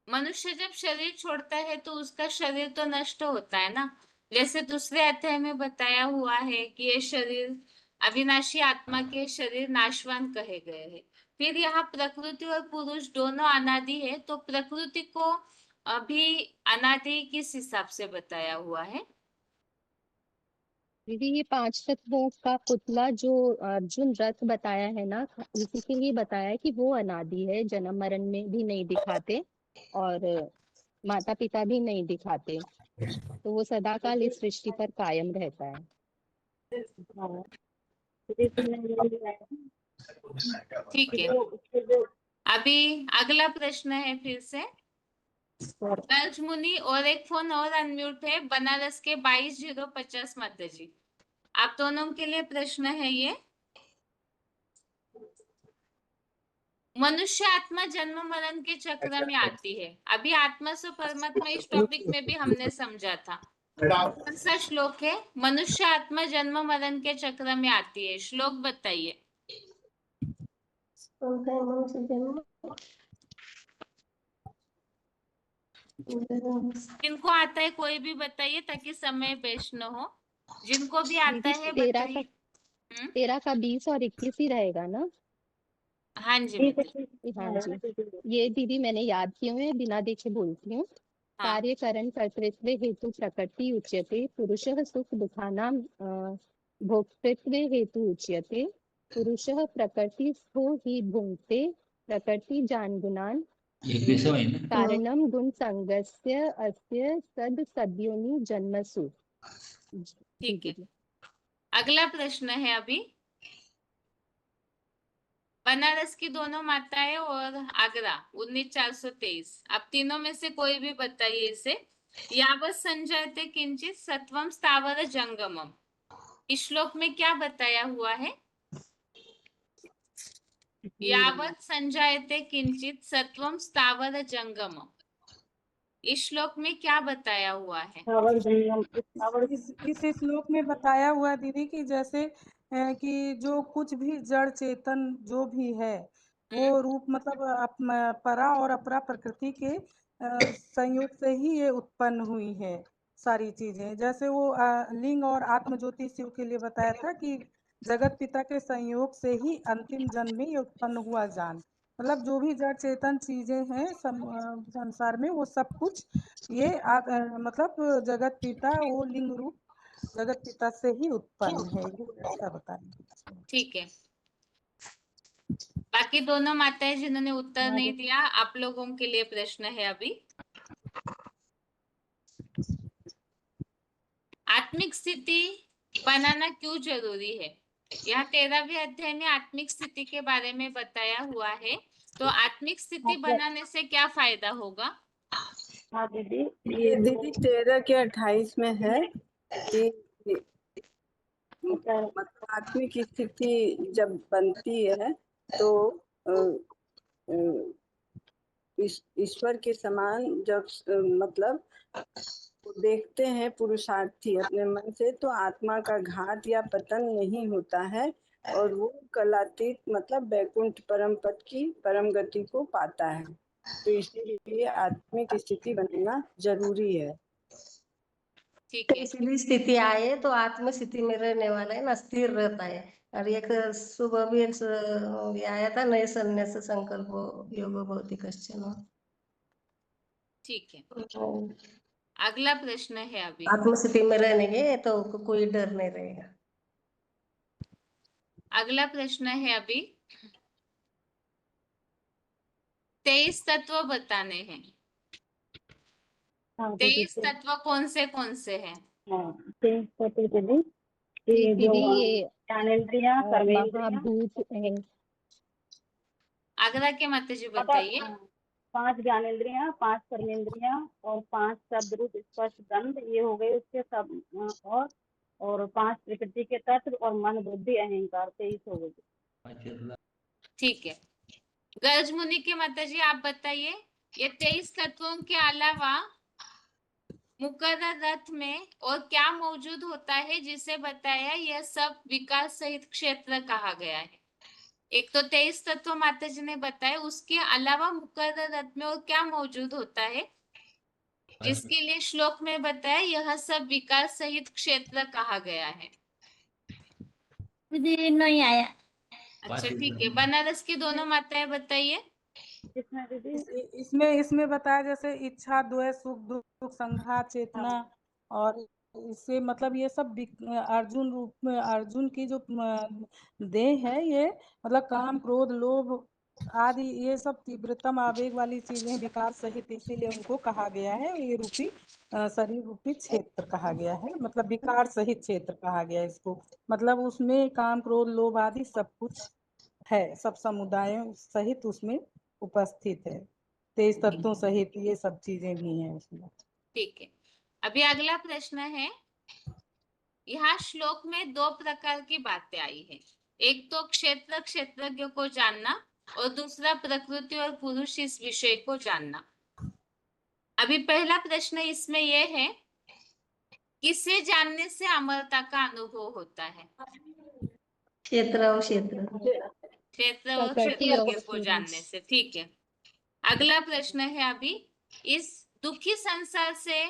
मनुष्य जब शरीर छोड़ता है तो उसका शरीर तो नष्ट होता है ना, जैसे दूसरे अध्याय में बताया हुआ है कि ये शरीर अविनाशी आत्मा के शरीर नाशवान कहे गए हैं। फिर यहाँ प्रकृति और पुरुष दोनों अनादि है, तो प्रकृति को अभी अनादि किस हिसाब से बताया हुआ है? दीदी ये 5 तत्वों का पुतला जो अर्जुन रथ बताया है ना, इसी के लिए बताया है कि वो अनादि है, जन्म मरण में भी नहीं दिखाते और माता पिता भी नहीं दिखाते, तो वो सदाकाल इस सृष्टि पर कायम रहता है। ठीक है। अभी अगला प्रश्न है फिर से, कर्ज मुनि और एक फोन और अनम्यूट है, बनारस के 22050 माता जी। आप दोनों के लिए प्रश्न है ये। मनुष्य आत्मा जन्म मरण के चक्र में आती है। अभी आत्मा से परमात्मा इस टॉपिक में भी हमने समझा था। कौन सा श्लोक है? मनुष्य आत्मा जन्म मरण के चक्र में आती है, श्लोक बताइए। जिनको आता है कोई भी बताइए ताकि समय वेस्ट न हो। जिनको भी आता दीदी है 13 बताइए। का 20 और 21 ही रहेगा ना? हाँ जी माता जी। हाँ जी, ये दीदी मैंने याद किए हुए हैं, बिना देखे बोलती हूँ। हाँ। कार्य करण कर्तृत्व हेतु प्रकृति उच्यते, पुरुषः सुख दुखानां भोक्तृत्व हेतु उच्यते, पुरुषः प्रकृतिस्थो हि भुङ्क्ते, प्रकृति जानगुणान् कारणं गुण संगस्य अस्य सद सद्योनि जन्मसु। ठीक है, अगला प्रश्न है अभी। बनारस की दोनों माताएं और आगरा 19423। अब तीनों में से कोई भी बताइए इसे। यावत संजयते किंचित सत्वम स्थावर जंगमम। इस श्लोक में क्या बताया हुआ है? यावत संजयते किंचित सत्वम स्थावर जंगमम। इस श्लोक में क्या बताया हुआ है? इस श्लोक में बताया हुआ दीदी कि जैसे कि जो कुछ भी जड़ चेतन जो भी है वो रूप मतलब परा और अपरा प्रकृति के संयोग से ही ये उत्पन्न हुई है सारी चीजें। जैसे वो लिंग और आत्म ज्योति शिव के लिए बताया था कि जगत पिता के संयोग से ही अंतिम जन्म में ये उत्पन्न हुआ जान। मतलब जो भी जड़ चेतन चीजें हैं संसार में वो सब कुछ ये मतलब जगत पिता वो लिंग रूप जगत पिता से ही उत्पन्न है, ये ऐसा बताया। ठीक है, बाकी दोनों माताएं जिन्होंने उत्तर नहीं दिया, आप लोगों के लिए प्रश्न है अभी। आत्मिक स्थिति बनाना क्यों जरूरी है? यह 13वें अध्याय में आत्मिक स्थिति के बारे में बताया हुआ है। तो आत्मिक स्थिति बनाने से क्या फायदा होगा? हाँ दीदी, ये दीदी 13 के 28 में है कि मतलब आत्मिक स्थिति जब बनती है तो ईश्वर के समान जब मतलब देखते हैं पुरुषार्थी अपने मन से, तो आत्मा का घात या पतन नहीं होता है और वो कलातीत मतलब वैकुंठ परम पद की परम गति को पाता है। तो इसीलिए आत्मिक स्थिति बनना जरूरी है। ठीक है, किसी भी स्थिति आए तो आत्म स्थिति में रहने वाला है ना, स्थिर रहता है। और एक सुबह भी ये आया था नए संन्यास संकल्प योग भौतिकश्चन। ठीक है, अगला प्रश्न है अभी। आत्म स्थिति में रहने के तो कोई डर नहीं रहेगा। अगला प्रश्न है अभी। 23 तत्व बताने हैं। 23 तत्व कौन से हैं? 23 तत्व दीदी, ये जो दीदी ये ज्ञानेंद्रियां, कर्मेंद्रियां, महाभूत है। आगरा के माता जी बताइए। 5 ज्ञानेंद्रियां, 5 कर्मेंद्रियां और 5 शब्द रूप स्पर्श गंध, ये हो गए उसके सब। और 5 प्रकृति के तत्व और मन बुद्धि अहंकार, 23 हो गए। ठीक है, गर्ज मुनि के माता जी आप बताइए, ये 23 तत्वों के अलावा मुकर्रर रथ में और क्या मौजूद होता है जिसे बताया यह सब विकास सहित क्षेत्र कहा गया है? एक तो 23 तत्व माता जी ने बताया, उसके अलावा मुकर्रर रथ में और क्या मौजूद होता है जिसके लिए श्लोक में बताया यह सब विकास सहित क्षेत्र कहा गया है? नहीं आया। अच्छा ठीक है, बनारस की दोनों माताएं बताइए। इसमें बताया जैसे इच्छा, द्वेष, सुख दुख, संघात, चेतना। और इससे मतलब ये सब अर्जुन रूप में अर्जुन की जो देह है ये मतलब काम क्रोध लोभ आदि ये सब तीव्रतम आवेग वाली चीजें विकार सहित, इसीलिए उनको कहा गया है ये रूपी शरीर रूपी क्षेत्र कहा गया है। मतलब विकार सहित क्षेत्र कहा गया है इसको। मतलब उसमें काम क्रोध लोभ आदि सब कुछ है, सब समुदायों सहित उसमें उपस्थित है। तेज तत्वों सहित ये सब चीजें भी हैं उसमें। ठीक है, अभी अगला प्रश्न है। यहाँ श्लोक में दो प्रकार की बातें आई है, एक तो क्षेत्रज्ञ को जानना और दूसरा प्रकृति और पुरुष इस विषय को जानना। अभी पहला प्रश्न इसमें यह है, किसे जानने से अमरता का अनुभव होता है? क्षेत्र और क्षेत्र क्षेत्र और प्रकृति और क्षेत्रज्ञ को जानने से। ठीक है, अगला प्रश्न है अभी, इस दुखी संसार से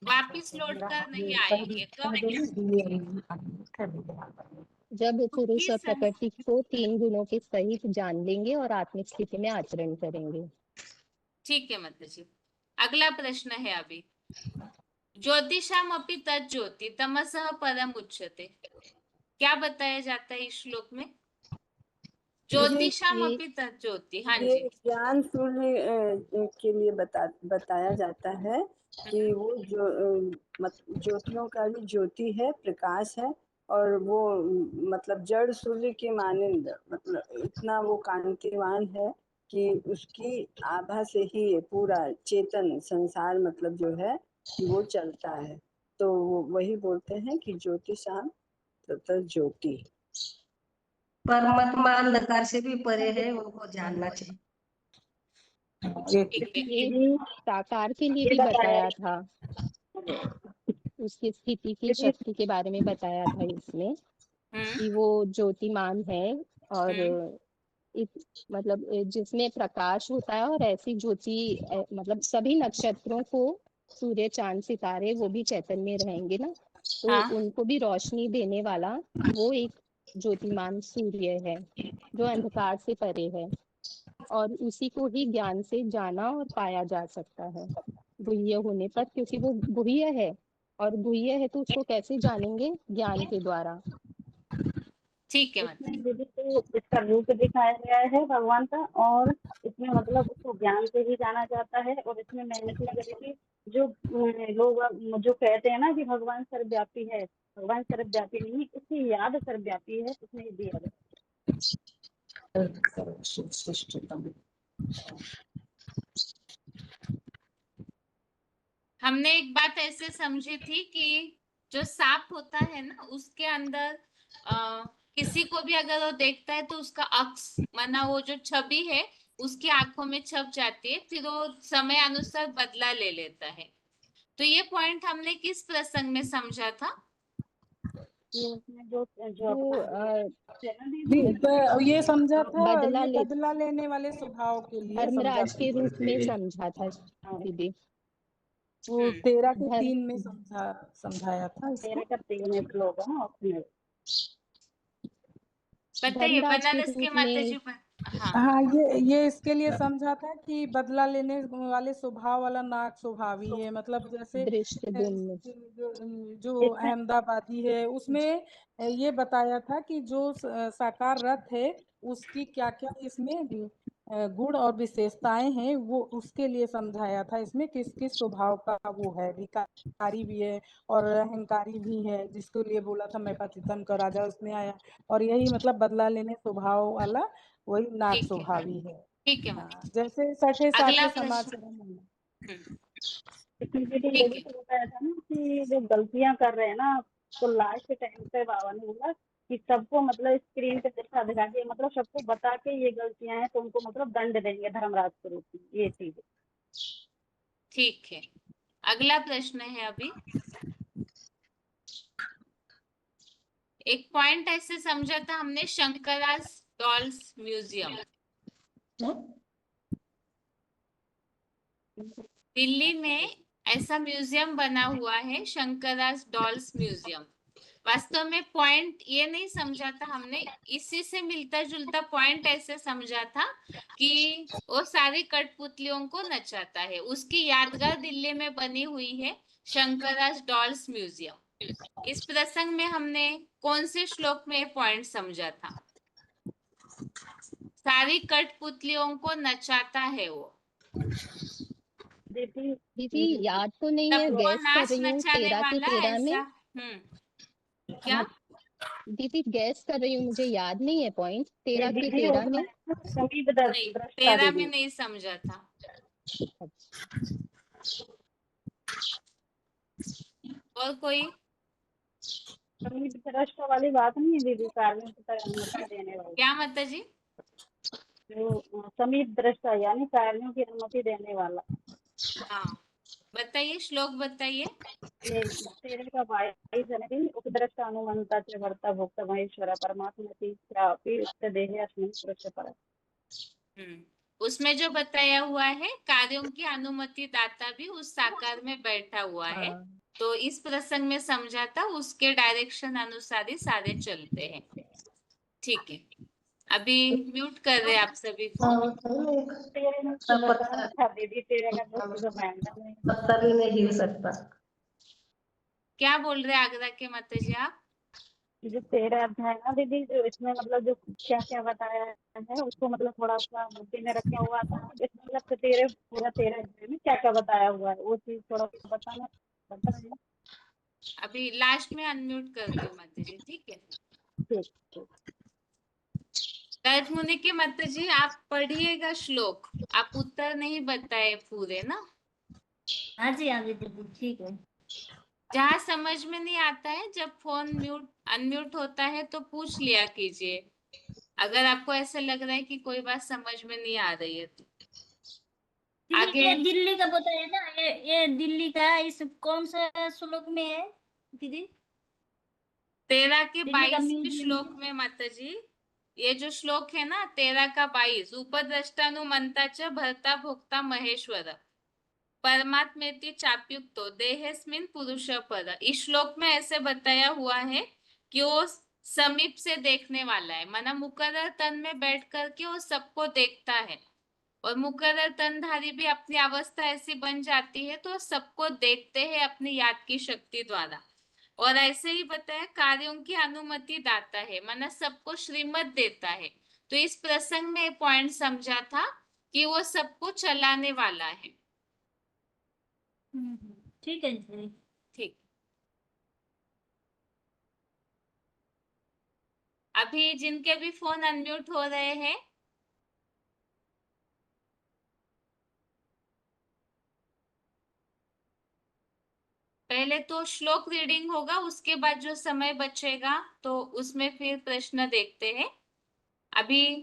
वापिस लौटकर नहीं आएंगे कब? जब पुरुष और दुखी सं- प्रकृति को 3 गुणों के सहित जान लेंगे और आत्मिक स्थिति में आचरण करेंगे। ठीक है माता जी। अगला प्रश्न है अभी, ज्योतिषाम अपि तज्ज्योति तमसः परम उच्यते, क्या बताया जाता है इस श्लोक में? ज्योतिषाम अपि तज्ज्योति। हाँ ये जी। ज्ञान सूर्य के लिए बताया जाता है कि वो ज्योतियों का भी ज्योति है, प्रकाश है, और वो मतलब जड़ सूर्य के मानंद, मतलब इतना वो कांतिवान है कि उसकी आभा से ही ये पूरा चेतन संसार मतलब जो है कि वो चलता है। तो वही बोलते हैं कि ज्योतिषाम तथा ज्योति। परमात्मा अंधकार से भी परे है, उनको जानना चाहिए। ये साकार के लिए भी बताया था, उसकी स्थिति की शक्ति के बारे में बताया था इसमें कि वो ज्योतिमान है और मतलब जिसमें प्रकाश होता है, और ऐसी ज्योति मतलब सभी नक्षत्रों को, सूर्य चांद सितारे वो भी चैतन्य रहेंगे ना, तो हाँ। उनको भी रोशनी देने वाला वो एक ज्योतिमान सूर्य है जो अंधकार से परे है, और उसी को ही ज्ञान से जाना और पाया जा सकता है गुह्य होने पर, क्योंकि वो गुह्य है, और गुह्य है तो उसको कैसे जानेंगे? ज्ञान के द्वारा। ठीक है इसमें दीदी तो इसका रूप दिखाया गया है भगवान का, और इसमें मतलब उसको ज्ञान से ही जाना जाता है। और इसमें मैंने क्या करी थी, जो लोग जो कहते हैं ना कि भगवान सर्वव्यापी है, भगवान सर्वव्यापी नहीं, उसकी याद सर्वव्यापी है, उसमें ही दिया गया। हमने एक बात ऐसे समझी थी कि जो सांप होता है ना, उसके अंदर किसी को भी अगर वो देखता है तो उसका अक्स माना वो जो छवि है उसकी आंखों में छप जाती है, फिर वो समय अनुसार बदला ले लेता है। तो ये पॉइंट हमने किस प्रसंग में समझा था? ये समझा था, ये ले बदला लेने वाले स्वभाव के लिए समझा धर्मराज था। के रूप में समझा था दीदी। वो 13 के 3 में समझाया था इसको। 13 का 3 में श्लोक है ना उसमें। बताइए धर्मराज के बनारस के रूप माता में जी। हाँ हाँ, ये इसके लिए समझा था कि बदला लेने वाले स्वभाव वाला नाग स्वभावी है, मतलब जैसे दृष्टद्युम्न जो अहमदाबादी है उसमें ये बताया था कि जो साकार रथ है उसकी क्या क्या इसमें गुण और विशेषताएं हैं, वो उसके लिए समझाया था। इसमें किस किस स्वभाव का वो है, विकारी भी है और अहंकारी भी है, जिसको लिए बोला था मैं पतितन का राजा, उसमें आया। और यही मतलब बदला लेने स्वभाव वाला वही नाग स्वभावी है। ठीक है। जैसे सठे अगला साठे प्रश्न। समाचार। इसमें यही तो बताया था ना कि जो गलतियां कर रहे हैं ना, तो लास्ट टाइम पे बाबा ने बोला कि सबको मतलब स्क्रीन पे दिखा के मतलब सबको बता के ये गलतियां हैं तो उनको मतलब दंड देंगे धर्मराज के रूप में, ये चीज। ठीक है, अगला प्रश्न है अभी, एक पॉइंट ऐसे समझा था हमने, शंकरास डॉल्स म्यूजियम दिल्ली में ऐसा म्यूजियम बना हुआ है, शंकरास डॉल्स म्यूजियम। वास्तव में पॉइंट ये नहीं समझा था हमने, इसी से मिलता जुलता पॉइंट ऐसे समझा था कि वो सारी कठपुतलियों को नचाता है, उसकी यादगार दिल्ली में बनी हुई है शंकरास डॉल्स म्यूजियम। इस प्रसंग में हमने कौन से श्लोक में पॉइंट समझा था? सारी कठपुतलियों को नचाता है वो। दीदी याद तो नहीं है, सबको गैस कर नाच रही हूँ। नचाने 13 के वाला 13 में क्या दीदी गैस कर रही हूँ, मुझे याद नहीं है पॉइंट। 13 के 13 में नहीं, 13 में नहीं समझा था। और कोई? समीप दृष्टा वाली बात नहीं है दीदी, कार्यों की तरह अनुमति देने वाली। क्या माता जी? जो समीप दृष्टा यानी कार्यों की अनुमति देने वाला। हाँ, बताइए, श्लोक बताइए। ये 13 का 22 उपद्रष्टा अनुमंता च वर्ता भोक्ता महेश्वर परमात्मा उक्त देहे अस्मिन् पुरुष पर। उसमें जो बताया हुआ है, कार्यों की अनुमति दाता भी उस साकार में बैठा हुआ है। तो इस प्रसंग में समझा था, उसके डायरेक्शन अनुसार ही सारे चलते हैं। ठीक है, अभी म्यूट कर रहे आप सभी को। दीदी 13 का पत्ता भी नहीं हिल सकता। क्या बोल रहे आगरा के माता जी आप? जो 13 अध्याय ना दीदी, जो इसमें मतलब जो क्या क्या बताया है उसको मतलब थोड़ा सा बुद्धि में रखा हुआ था। इसमें मतलब 13 पूरा 13 अध्याय में क्या क्या बताया हुआ है वो चीज थोड़ा बताना बताइए। अभी लास्ट में अनम्यूट कर रही हूँ माता जी, ठीक है? ठीक। दर्द मुनि के माता जी आप पढ़िएगा श्लोक, आप उत्तर नहीं बताए पूरे ना। हाँ जी दीदी, ठीक है। जहाँ समझ में नहीं आता है, जब फोन अनम्यूट होता है तो पूछ लिया कीजिए, अगर आपको ऐसा लग रहा है कि कोई बात समझ में नहीं आ रही है तो। आगे ये दिल्ली का बताया ना, ये दिल्ली का इस कौन सा श्लोक में है दीदी? 13 के दिल्ली का 22 म्यूजियम श्लोक में माता जी, ये जो श्लोक है ना 13 का 22, उपद्रष्टानुमंता च भर्ता भोक्ता महेश्वर परमात्मेति चाप्युक्तो देहेस्मिन् पुरुष पर। इस श्लोक में ऐसे बताया हुआ है कि वो समीप से देखने वाला है, माना मुकर्रर तन में बैठ करके वो सबको देखता है। और मुकर्रर तनधारी भी अपनी अवस्था ऐसी बन जाती है तो सबको देखते हैं अपनी याद की शक्ति द्वारा। और ऐसे ही बताया कार्यों की अनुमति दाता है, माना सबको श्रीमत देता है। तो इस प्रसंग में पॉइंट समझा था कि वो सबको चलाने वाला है। ठीक है जी। ठीक, अभी जिनके भी फोन अनम्यूट हो रहे हैं, पहले तो श्लोक रीडिंग होगा, उसके बाद जो समय बचेगा तो उसमें फिर प्रश्न देखते हैं। अभी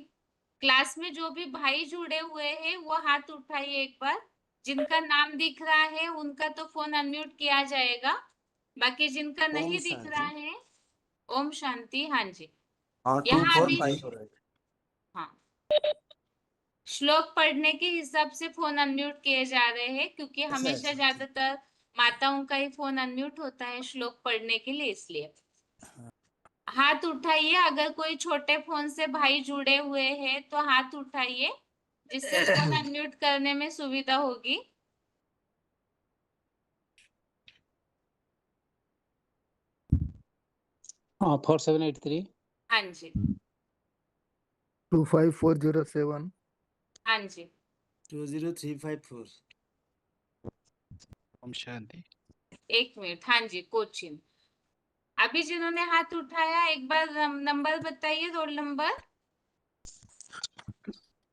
क्लास में जो भी भाई जुड़े हुए हैं वो हाथ उठाइए एक बार। जिनका नाम दिख रहा है उनका तो फोन अनम्यूट किया जाएगा, बाकी जिनका नहीं दिख रहा है, ओम शांति। हाँ जी, यहाँ अभी हाँ श्लोक पढ़ने के हिसाब से फोन अनम्यूट किए जा रहे हैं, क्योंकि हमेशा ज्यादातर माताओं का ही फोन अनम्यूट होता है श्लोक पढ़ने के लिए, इसलिए हाथ उठाइए। अगर कोई छोटे फोन से भाई जुड़े हुए हैं तो हाथ उठाइए, जिससे फोन अनम्यूट करने में सुविधा होगी। हाँ 4783। हाँ जी 25407। हाँ जी 20354। ओम शांति। एक मिनट। हाँ जी कोचिन, अभी जिन्होंने हाथ उठाया एक बार नंबर बताइए, रोल नंबर।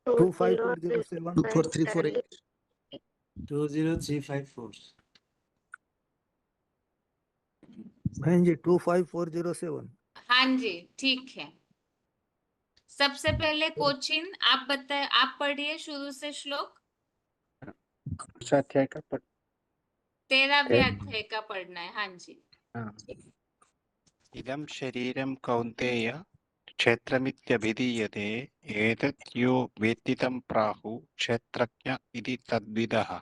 25407 24348। 20354। बहन जी 25407। हाँ जी ठीक है। सबसे पहले कोचिन आप बताए, आप पढ़िए शुरू से श्लोक। 13वें अध्याय का पढ़ना है। हाँ जी। इदं शरीरं कौन्तेय क्षेत्रमित्यभिधीयते एतत् यो वेत्ति तं प्राहुः क्षेत्रज्ञ इति तद्विदः।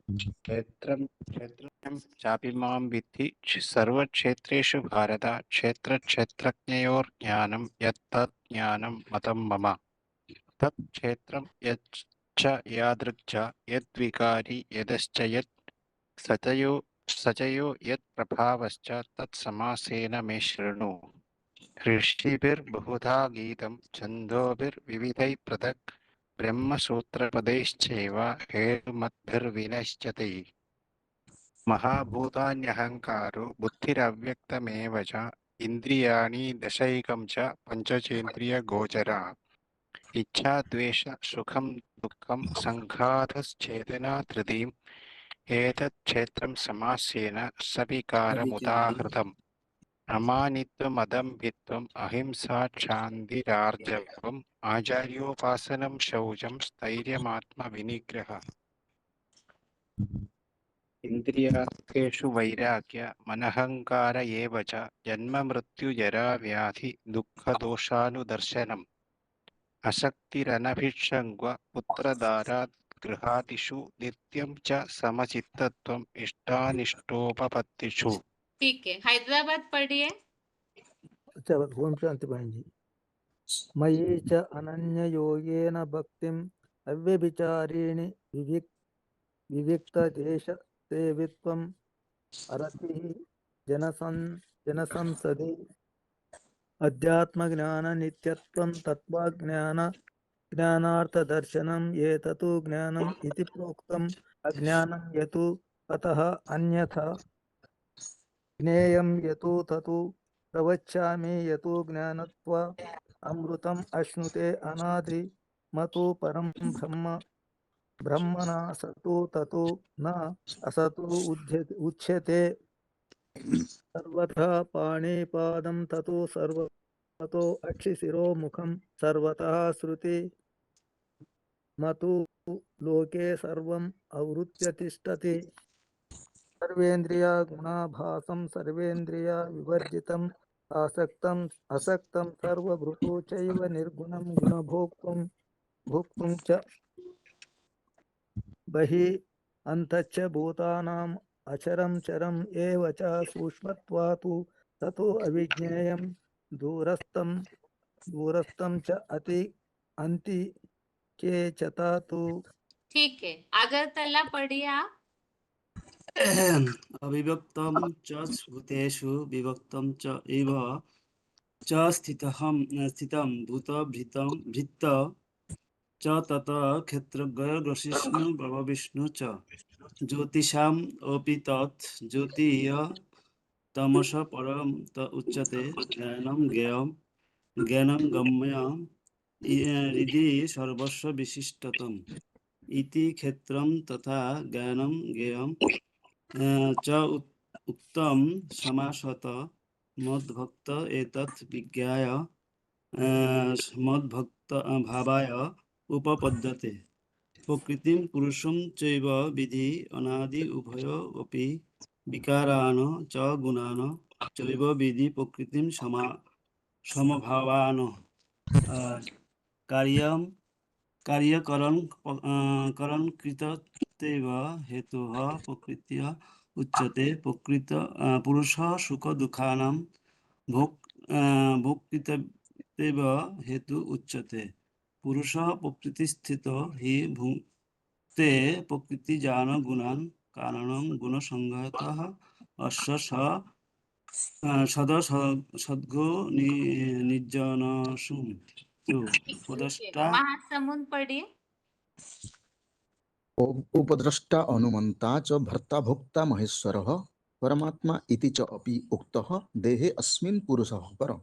क्षेत्रज्ञं चापिमां विद्धि सर्वक्षेत्रेषु भारत क्षेत्रक्षेत्रज्ञयोर्ज्ञानं यत्तत् ज्ञानं मतं मम तत् क्षेत्रं यच्च यादृक् च यद्विकारी यदश्च यत् सचयो यत् प्रभावश्च तत्समासेन मे शृणु। ऋषिभिर्बहुधा गीतं छन्दोभिर्विविधैः पृथक् ब्रह्मसूत्रपदैश्चैव हेतुमद्भिर्विनश्यते। महाभूतान्यहङ्कारो बुद्धिरव्यक्तमेव च इन्द्रियाणि दशैकं च पञ्चचेन्द्रियगोचरा इच्छा द्वेष सुखम दुःखम संघातश्चेतना तृतीयम् एतत् क्षेत्रं समासेन सविकारमुदाहृतम् अमानित्वमदम्भित्वम् अहिंसा क्षान्तिरार्जवम् आचार्योपासनं शौचं स्थैर्यमात्मविनिग्रहः इन्द्रियार्थेषु वैराग्य मनहङ्कार एव च जन्म मृत्यु जरा व्याधि दुःखदोषानुदर्शनम् असक्तिरनभिषङ्ग पुत्रदारात् गृहादिषु नित्यं च समचित्तत्वम् इष्टानिष्टोपपत्तिषु। ठीक है, हैदराबाद पढ़िए। अच्छा, ओम शांति बहन जी। मयि च अनन्ययोगेन भक्तिम् अव्यभिचारिणि विविक्तदेश सेवित्वम् अरतिः जनसंसदि अध्यात्मज्ञान नित्यत्वं ज्ञानार्थदर्शनम् एतत् ज्ञानम् इति प्रोक्तम् अज्ञानं यतु अतः अन्यथा ज्ञेयं यतु ततु प्रवक्ष्यामि यतु ज्ञानत्व अमृतम् अश्नुते अनादि मतु परं ब्रह्मणा सतु ततु न असतु उच्यते सर्वथा पाणिपादं ततो सर्वतो अक्षिशिरो मुखं सर्वतः श्रुति मतु लोके सर्वम् आवृत्य तिष्ठति सर्वेन्द्रिया गुणाभासं सर्वेन्द्रिया विवर्जितम् असक्तं सर्वभृतो चैव निर्गुणं भोक्तुं च बहिः अन्तश्च भूतानाम् अचरं चरम् एव च सूक्ष्मत्वात् ततो अविज्ञेयं दूरस्थं च अन्ति के च तु। ठीक है, अगरतला पढ़िए आप। अविभक्तं च भूतेषु विभक्तं च एव च स्थितं भृत्त च तत क्षेत्रज्ञ विष्णु च ज्योतिषाम् अपि तत् ज्योतिय तमस परं त उच्यते ज्ञानं गम्यं हृदि सर्वस्व विशिष्टतम् इति क्षेत्रं तथा ज्ञानं ज्ञेयं च उक्तं समासत मद्भक्त एतत् विज्ञाय मद्भक्त भावाय उपपद्यते प्रकृतिं पुरुषं चैव विधि अनादि उभयो अपि विकारान् च गुणान् चैव विधि प्रकृतिं समभावान् कार्यकरण कृतस्तेव हेतुः प्रकृत्या उच्यते पुरुषः सुख दुःखानां भोक्तृत्वेव हेतु उच्यते पुरुषः प्रकृतिस्थितो हि भुङ्क्ते प्रकृतिजान गुणान् कारणं गुणसंगतः अस्य सद्गो निर्जनसु उपद्रष्टा महासमुंद पढ़िए। उपद्रष्टा अनुमन्ता च भर्ता भोक्ता महेश्वरः परमात्मा इति च अपि उक्तः देहे अस्मिन् पुरुषः परः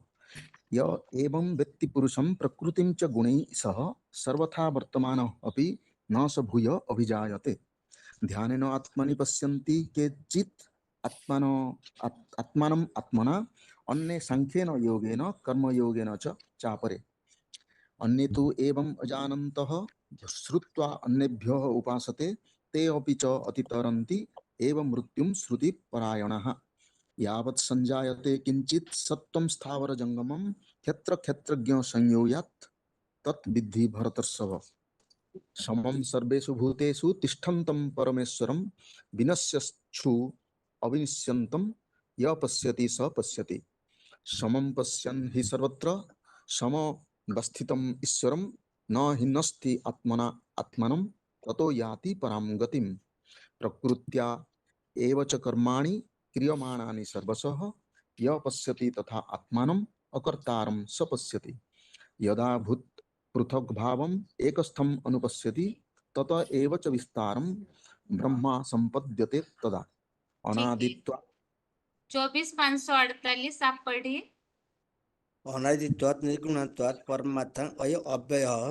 य एवं व्यक्ति पुरुषं प्रकृतिं च गुणैः सह सर्वथा वर्तमानः अपि न स भूय अभिजायते ध्यानेन आत्मनि पश्यन्ति केचित् आत्मानम् आत्मना अन्ये सांख्येन योगेन कर्मयोगेन च चापरे अन्ये तु एवम् अजानन्तः श्रुत्वा अन्येभ्यः उपासते ते अपि च अतितरन्ति एवं मृत्युं श्रुतिपरायणः यावत् संजायते किंचित् सत्त्वं स्थावर जंगमं क्षेत्रज्ञ संयोगात् तत् विद्धि भरतर्षभ समं सर्वेषु भूतेषु तिष्ठन्तं परमेश्वरं विनश्यच्छु अविनश्यन्तं य पश्यति स पश्यति समं पश्यन् हि सर्वत्र समवस्थितम् ईश्वरं न हिन्नस्ति आत्मना आत्मनं ततो याति परां गतिं प्रकृत्या एव च कर्माणि क्रियमाणानि सर्वशः य पश्यति तथा आत्मानम् अकर्तारं स पश्यति यदा भूत पृथक् भावम् एकस्थम् अनुपश्यति तत एव च विस्तारं ब्रह्मा संपद्यते तदा अनादित्वा 24,548 आप पढ़िए। अनादित्वात् निर्गुणत्वात् परमार्थ अय अव्ययः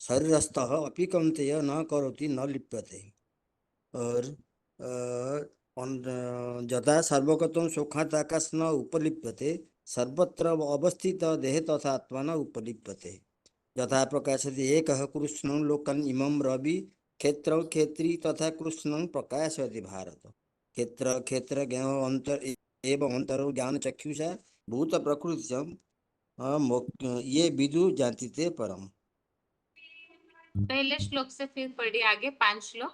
शरीरस्थः अपि कौन्तेय न करोति न लिप्यते। और यदा सर्वगतं सुखादाकाश न उपलिप्यते सर्वत्र अवस्थित देह तथा आत्मा न उपलिप्यते। यथा प्रकाशते एकः कृष्णं लोकन् इमं रवि क्षेत्र क्षेत्री तथा कृष्णं प्रकाशयति भारत। क्षेत्र क्षेत्र ज्ञान अंतर एवं अंतरो ज्ञान चक्षुषा भूत प्रकृति ये विदु जानती ते परम। पहले श्लोक से फिर पढ़िए आगे 5 श्लोक।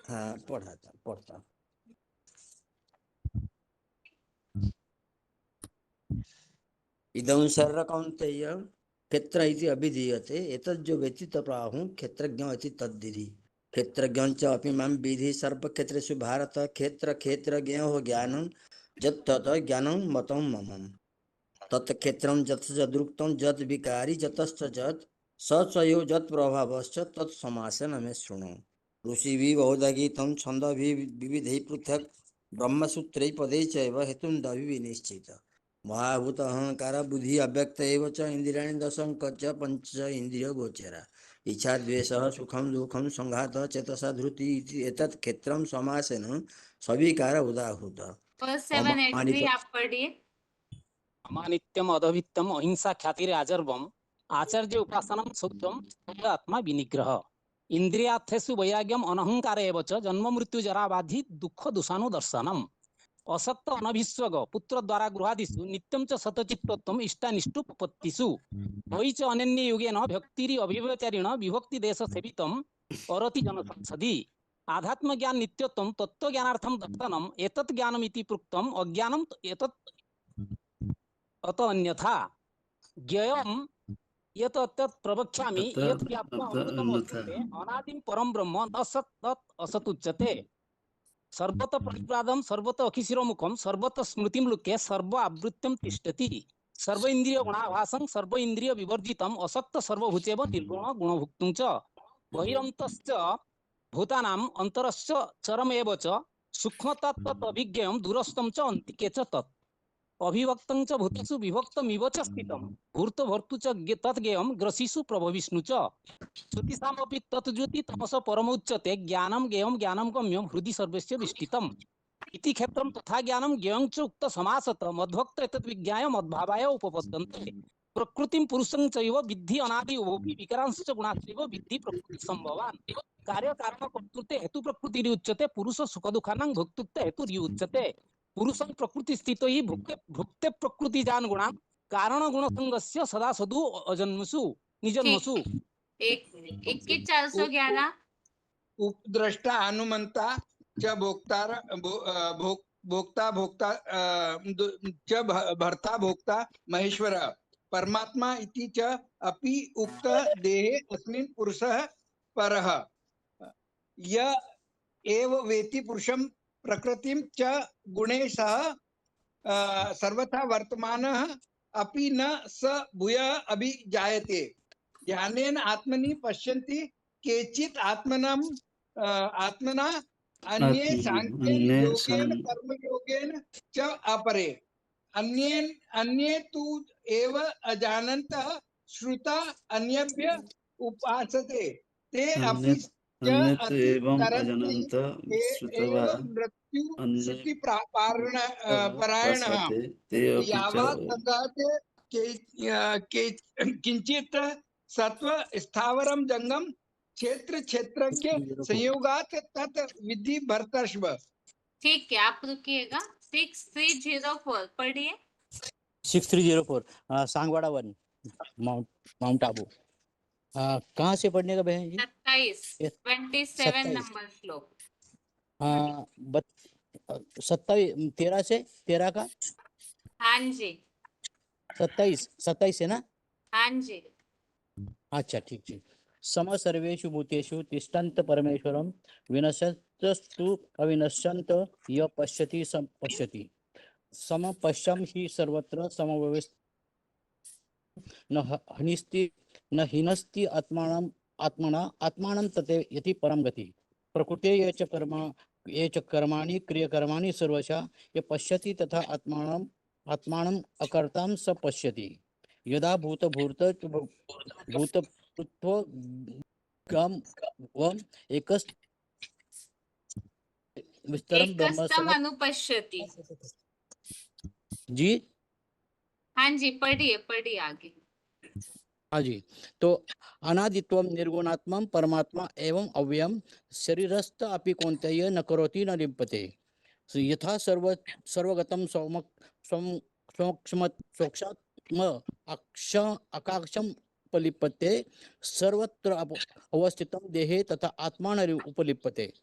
हाँ पढ़ता इदं सर्व कौन्तेय क्षेत्र इति अभिधीयते एतज्जो व्यतीत प्राहुं क्षेत्रज्ञ इति तद्विधि। क्षेत्रज्ञं च अपि मां विधि सर्वक्षेत्रेषु भारत क्षेत्र क्षेत्रज्ञो ज्ञानं यत् तत् ज्ञानं मतं मम। तत्क्षेत्रं यत् यदुक्तं यत् विकारी यतश्च यत् स च यो यत् प्रभावश्च तत् समासेन मे शृणु। ऋषिभिः बहुधा गीतं छन्दोभिः विविधैः पृथक् ब्रह्मसूत्रैः पदैः चैव हेतुन्दभिः विनिश्चित। महाभूत अहंकार बुद्धि अव्यक्त एव च इंद्रियाणि दशंक च पंच इंद्रिय गोचरा इच्छा द्वेषः सुखम दुखम संघात चेतसा धृति इति एतत् क्षेत्रं समासेन सविकार उदाहृत। 783 आप पढ़िए। अमानित्यम अधवित्तम अहिंसा ख्यातिर आजर्वम आचार्य उपासनम शौचम आत्मा विनिग्रह इंद्रियार्थेषु वैराग्यम अनहंकार एव च जन्म मृत्यु जरा व्याधि दुख दुषानु दर्शनम असक्त अनभिस्वग पुत्र द्वारा गृहादिषु नित्यं च सतचित्तत्वम इष्टानिष्टोपपत्तिषु वै च अनन्य योगेन भक्तिरि अभिव्यचारिण विभक्ति देश सेवितम अरति जनसंसदि आध्यात्म ज्ञान नित्यत्वम तत्व ज्ञानार्थम दर्शनम एतत् ज्ञानमिति प्रोक्तम अज्ञानम एतत् अत अन्यथा ज्ञेयं यत् तत् प्रवक्ष्यामि यत् ज्ञात्वा अमृतम् उच्यते अनादिं परं ब्रह्म न सत् तत् असत् उच्यते। सर्वत परिप्रादं सर्वत अखिशिरोमुखं सर्वत स्मृतिं लोके सर्व आवृत्तिं तिष्ठति सर्व इंद्रिय गुणाभासं सर्व इंद्रिय विवर्जितम् असक्त सर्वभूतेव निर्गुण गुणभुक्तुं च बहिरन्तश्च भूतानाम् अन्तरश्च चरमेव च सूक्ष्मतत् तत् अभिज्ञेयं दूरस्थं च अन्तिके च तत् अभिभक्तं च भूतेषु विभक्तमिव च स्थितं भूर्त भर्तु च तत् ज्ञेयं ग्रसीषु प्रभविष्णु च श्रुतिसामपि तत् ज्योति तमस परमुच्यते ज्ञानं ज्ञेयं ज्ञानं गम्यं हृदि सर्वस्य विष्टितम् इति क्षेत्रं तथा ज्ञानं ज्ञेयं च उक्त समासत मद्भक्त एतत् विज्ञाय मद्भावाय उपपद्यन्ते प्रकृतिं पुरुषं चैव विद्धि अनादि उभोपि विकारांश्च गुणाश्चैव विद्धि प्रकृति संभवान् कार्य कारण कर्तृत्वे हेतु प्रकृतिरुच्यते पुरुष सुख दुःखानां भोक्तृत्वे हेतुरुच्यते पुरुषं प्रकृति स्थितो हि भुक्ते प्रकृति जान गुणा कारण गुण संगस्य सदा सदु अजन्मसु निजन्मसु। 411 उपद्रष्टा अनुमंता च भोक्ता भोक्ता च भर्ता भोक्ता महेश्वर परमात्मा इति च अपि उक्त देहे अस्मिन् पुरुषः परः य एव वेति पुरुषं प्रकृतिं च गुणे सह सर्वथा वर्तमानः अपि न स भूयः अभिजायते। ज्ञानेन आत्मनि पश्यन्ति केचित् आत्मना अन्ये सांख्येन योगेन कर्मयोगेन च अपरे अन्ये तु एव अजानन्तः श्रुता अन्यभ्य उपासते ते अपि एवं अजनंत श्रुतवा मृत्यु श्रुति परायणः यावत् तदात् किंचित सत्व स्थावरम जंगम क्षेत्र क्षेत्रज्ञ संयोगात तत् विधि भरतर्षभ। ठीक है आप रुकिएगा। 6304 पढ़िए। 6304 सांगवाड़ा 1 माउंट आबू। कहाँ से पढ़ने का बहन जी? 27 नंबर श्लोक। 27 13 से 13 का। हाँ जी 27 है ना? हाँ जी अच्छा ठीक ठीक। सम सर्वेषु भूतेषु तिष्ठन्त परमेश्वरं विनश्यन्तस्तु अविनश्यन्त य पश्यति पश्यति सम पश्यं हि सर्वत्र समव्यवस्थित न हिनस्ति आत्मानं तते यति परम गति प्रकृते ये च कर्माणि क्रियकर्माणि सर्वशः ये पश्यति तथा आत्मानं अकर्तां स पश्यति यदा भूत भूत भूतपृत्व गम वम एकस विस्तरम ब्रह्म एकस्तम अनुपश्यति। जी हाँ जी, पढ़िए पढ़िए आगे। हाँ जी, तो अनादित्वम निर्गुणात्मम परमात्मा एवं अव्ययम शरीरस्थ अपि कौन्तेय न करोति न लिप्यते यथा सर्वगतम सोक्षम अकाक्षम उपलिप्यते सर्वत्र अवस्थितम देहे तथा आत्मा न उपलिप्यते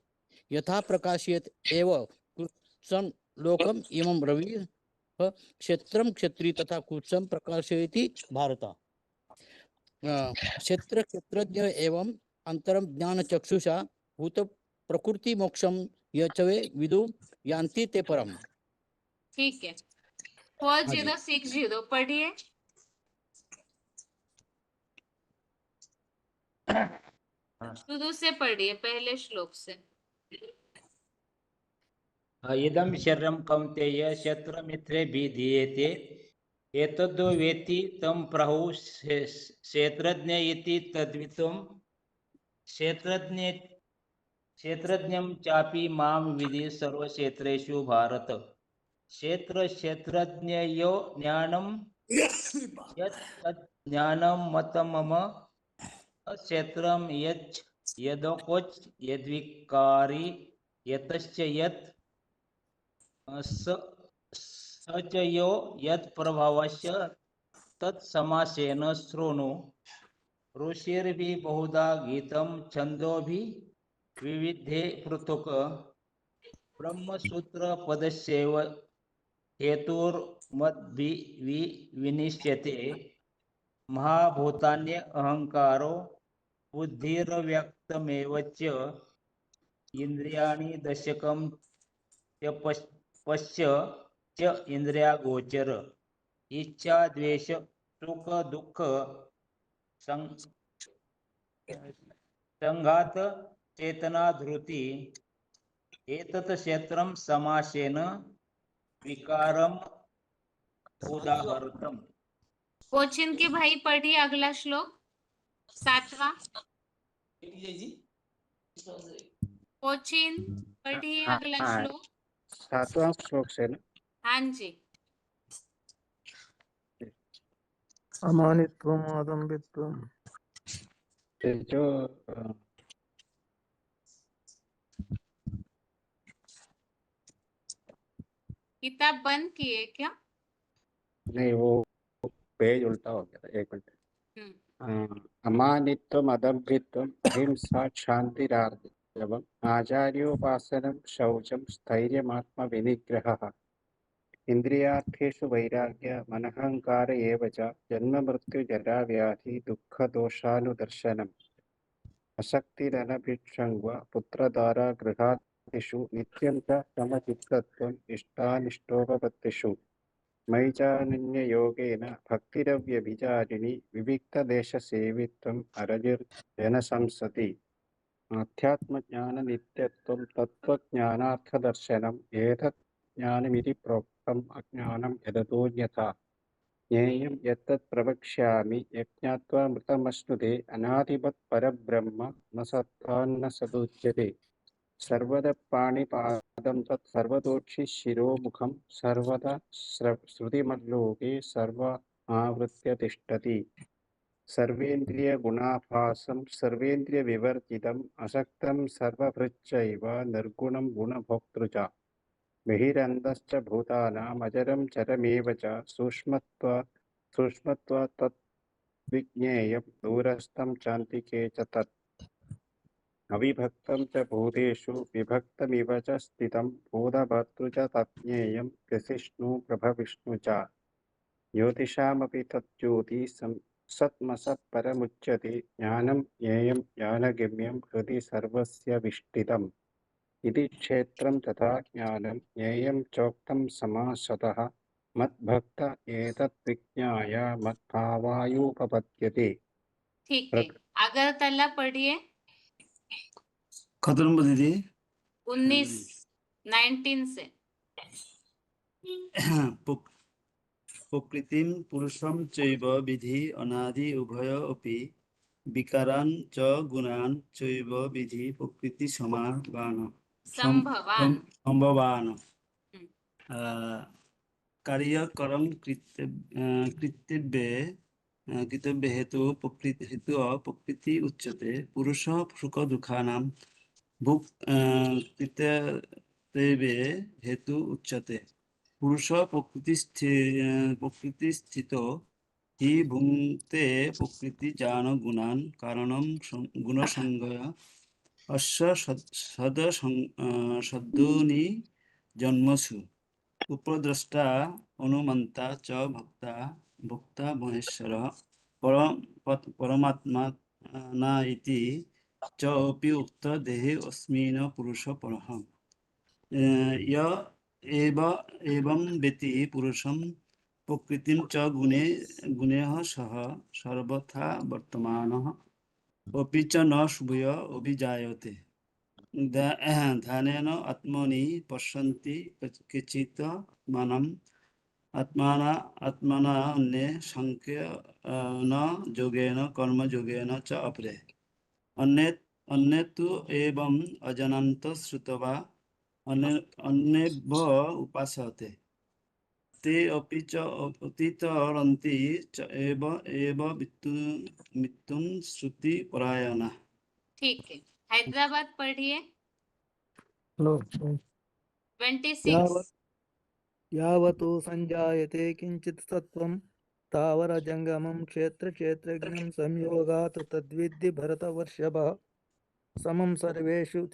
यथा प्रकाशयत एव कृत्स्नं लोकम इमं रवि क्षेत्रम क्षेत्री तथा कृत्स्नं प्रकाशयति भारत। क्षेत्र क्षेत्रज्ञ एवं अंतरम ज्ञान चक्षुषा भूत प्रकृति मोक्षम यचवे विदु यान्ति ते परम। ठीक है। हाँ जी 4060 पढ़िए। शुरू से पढ़िए, पहले श्लोक से। इदं शरीरं कौन्तेय क्षेत्रमित्रे विधीयते एतद् वेत्ति तं प्राहुः क्षेत्रज्ञ इति तद्वितुं क्षेत्रज्ञं चापि मां विधि सर्वक्षेत्रेषु भारत। क्षेत्रज्ञयो ज्ञानं यत् तत् ज्ञानं मत मम क्षेत्रं यच्च यदोकोच यद्विकारी यतश्च यत् स च यो यत् प्रभावस्य तत्समासेन शृणु। ऋषिर्भि बहुधा गीतं छन्दोभिः विविधे पृथक् ब्रह्मसूत्रपदस्यैव हेतुर्मद्विनिश्यते महाभूतान्य अहंकारो बुद्धिर्व्यक्तमेव च इंद्रियाणि दशकं च पश्य च इंद्रियागोचर इच्छा द्वेष सुख दुख संघात चेतना धृति एतत् क्षेत्रं समासेन विकारम उदाहरतम्। कोचिन के भाई पढ़िए अगला श्लोक 7वां। कोचिन पढ़िए अगला श्लोक। 7वां श्लोक से ना हाँ जी। अमानित्वम आदम्बित्वम जो किताब बंद किए क्या? नहीं वो पेज उल्टा हो गया था, एक मिनट। अमानित्वम अदम्भित्वम अहिंसा क्षान्तिरार्जवम् आचार्योपासनं शौचं स्थैर्यमात्म विनिग्रहः इंद्रियार्थेषु वैराग्य मनहंकार एव च जन्म मृत्यु जरा व्याधि दुःख दोषानुदर्शनम् अशक्तिरनभिक्षङ्ग पुत्रदारा गृहादिषु नित्यं च समचित्तत्वम् इष्टानिष्टोपपत्तिषु मयि चानन्ययोगेन भक्तिरव्यभिचारिणि विविक्तदेशसेवित्वम् अरजिर्जनसंसति आध्यात्मज्ञाननित्यत्वं तत्त्वज्ञानार्थदर्शनम् एतत् ज्ञानमिति प्रोक्तम् अज्ञानं यदतोऽन्यथा ज्ञेयं यत्तत् प्रवक्ष्यामि यज्ञात्वा मृतमश्नुते अनादिवत् परब्रह्म न सत्तान्न सदुच्यते सर्वदा पाणिपादं तत् सर्वतोक्षि शिरोमुखं सर्वदा श्रुतिमल्लोके सर्व आवृत्य तिष्ठति सर्वेन्द्रियगुणाभासं सर्वेन्द्रियविवर्जितम् अशक्तं सर्वभृच्चैव निर्गुणं गुणभोक्तृ च बहिरन्तश्च भूतानाम् अजरं चरमेव च सूक्ष्मत्वात् तत् विज्ञेयं दूरस्थं चान्तिके च तत् अविभक्तं च भूतेषु विभक्तमिव च स्थितं बोधभर्तृ च तज्ज्ञेयं ग्रसिष्णु प्रभविष्णु च ज्योतिषामपि तज्ज्योति सत्मसत्परमुच्यते ज्ञानं ज्ञेयं ज्ञानगम्यं हृदि सर्वस्य विष्ठितम् इति क्षेत्रं तथा ज्ञानं ज्ञेयं चोक्तं समासतः मद्भक्त एतत् विज्ञाय मद्भावायोपपद्यते। ठीक है। अगरतला पढ़िए। खत्म दीदी 19 से प्रकृतिं पुरुषं चैव विधि अनादि उभय अपि विकारान् च गुणान् चैव विधि प्रकृति संभवान संभवान कार्यकरं कृतव्ये हेतु प्रकृति उच्यते पुरुष सुख दुःखानां भुक् कृतव्ये हेतु उच्यते पुरुष प्रकृति स्थितो हि भुङ्क्ते प्रकृति जान गुणान् कारणं गुणसंगय अस्य सद्दूनि जन्मसु उपद्रष्टा अनुमन्ता च भोक्ता महेश्वरः परमात्मा न इति च अपि उक्त देहे अस्मिन् पुरुष परः य एवं वेति पुरुषं प्रकृतिं च गुणैः सह सर्वथा वर्तमानः अपि च न शुभय अभिजायते ध्यानेन आत्मनि पश्यन्ति केचित् मानम् आत्मना अन्ये सांख्येन योगेन कर्मयोगेन च अपरे अन्ये तु एवम् अजानन्तः श्रुत्वा अन्येभ्यः उपासते ते अपि च अतीतरन्ति च एव मृत्युं श्रुतिपरायणाः। ठीक है, हैदराबाद पढ़िए। हेलो 26 यावतो संजायते किंचित सत्वं स्थावरजंगमं क्षेत्रज्ञं संयोगात् तद्विद्धि भरतवर्षभः समं सर्वेषु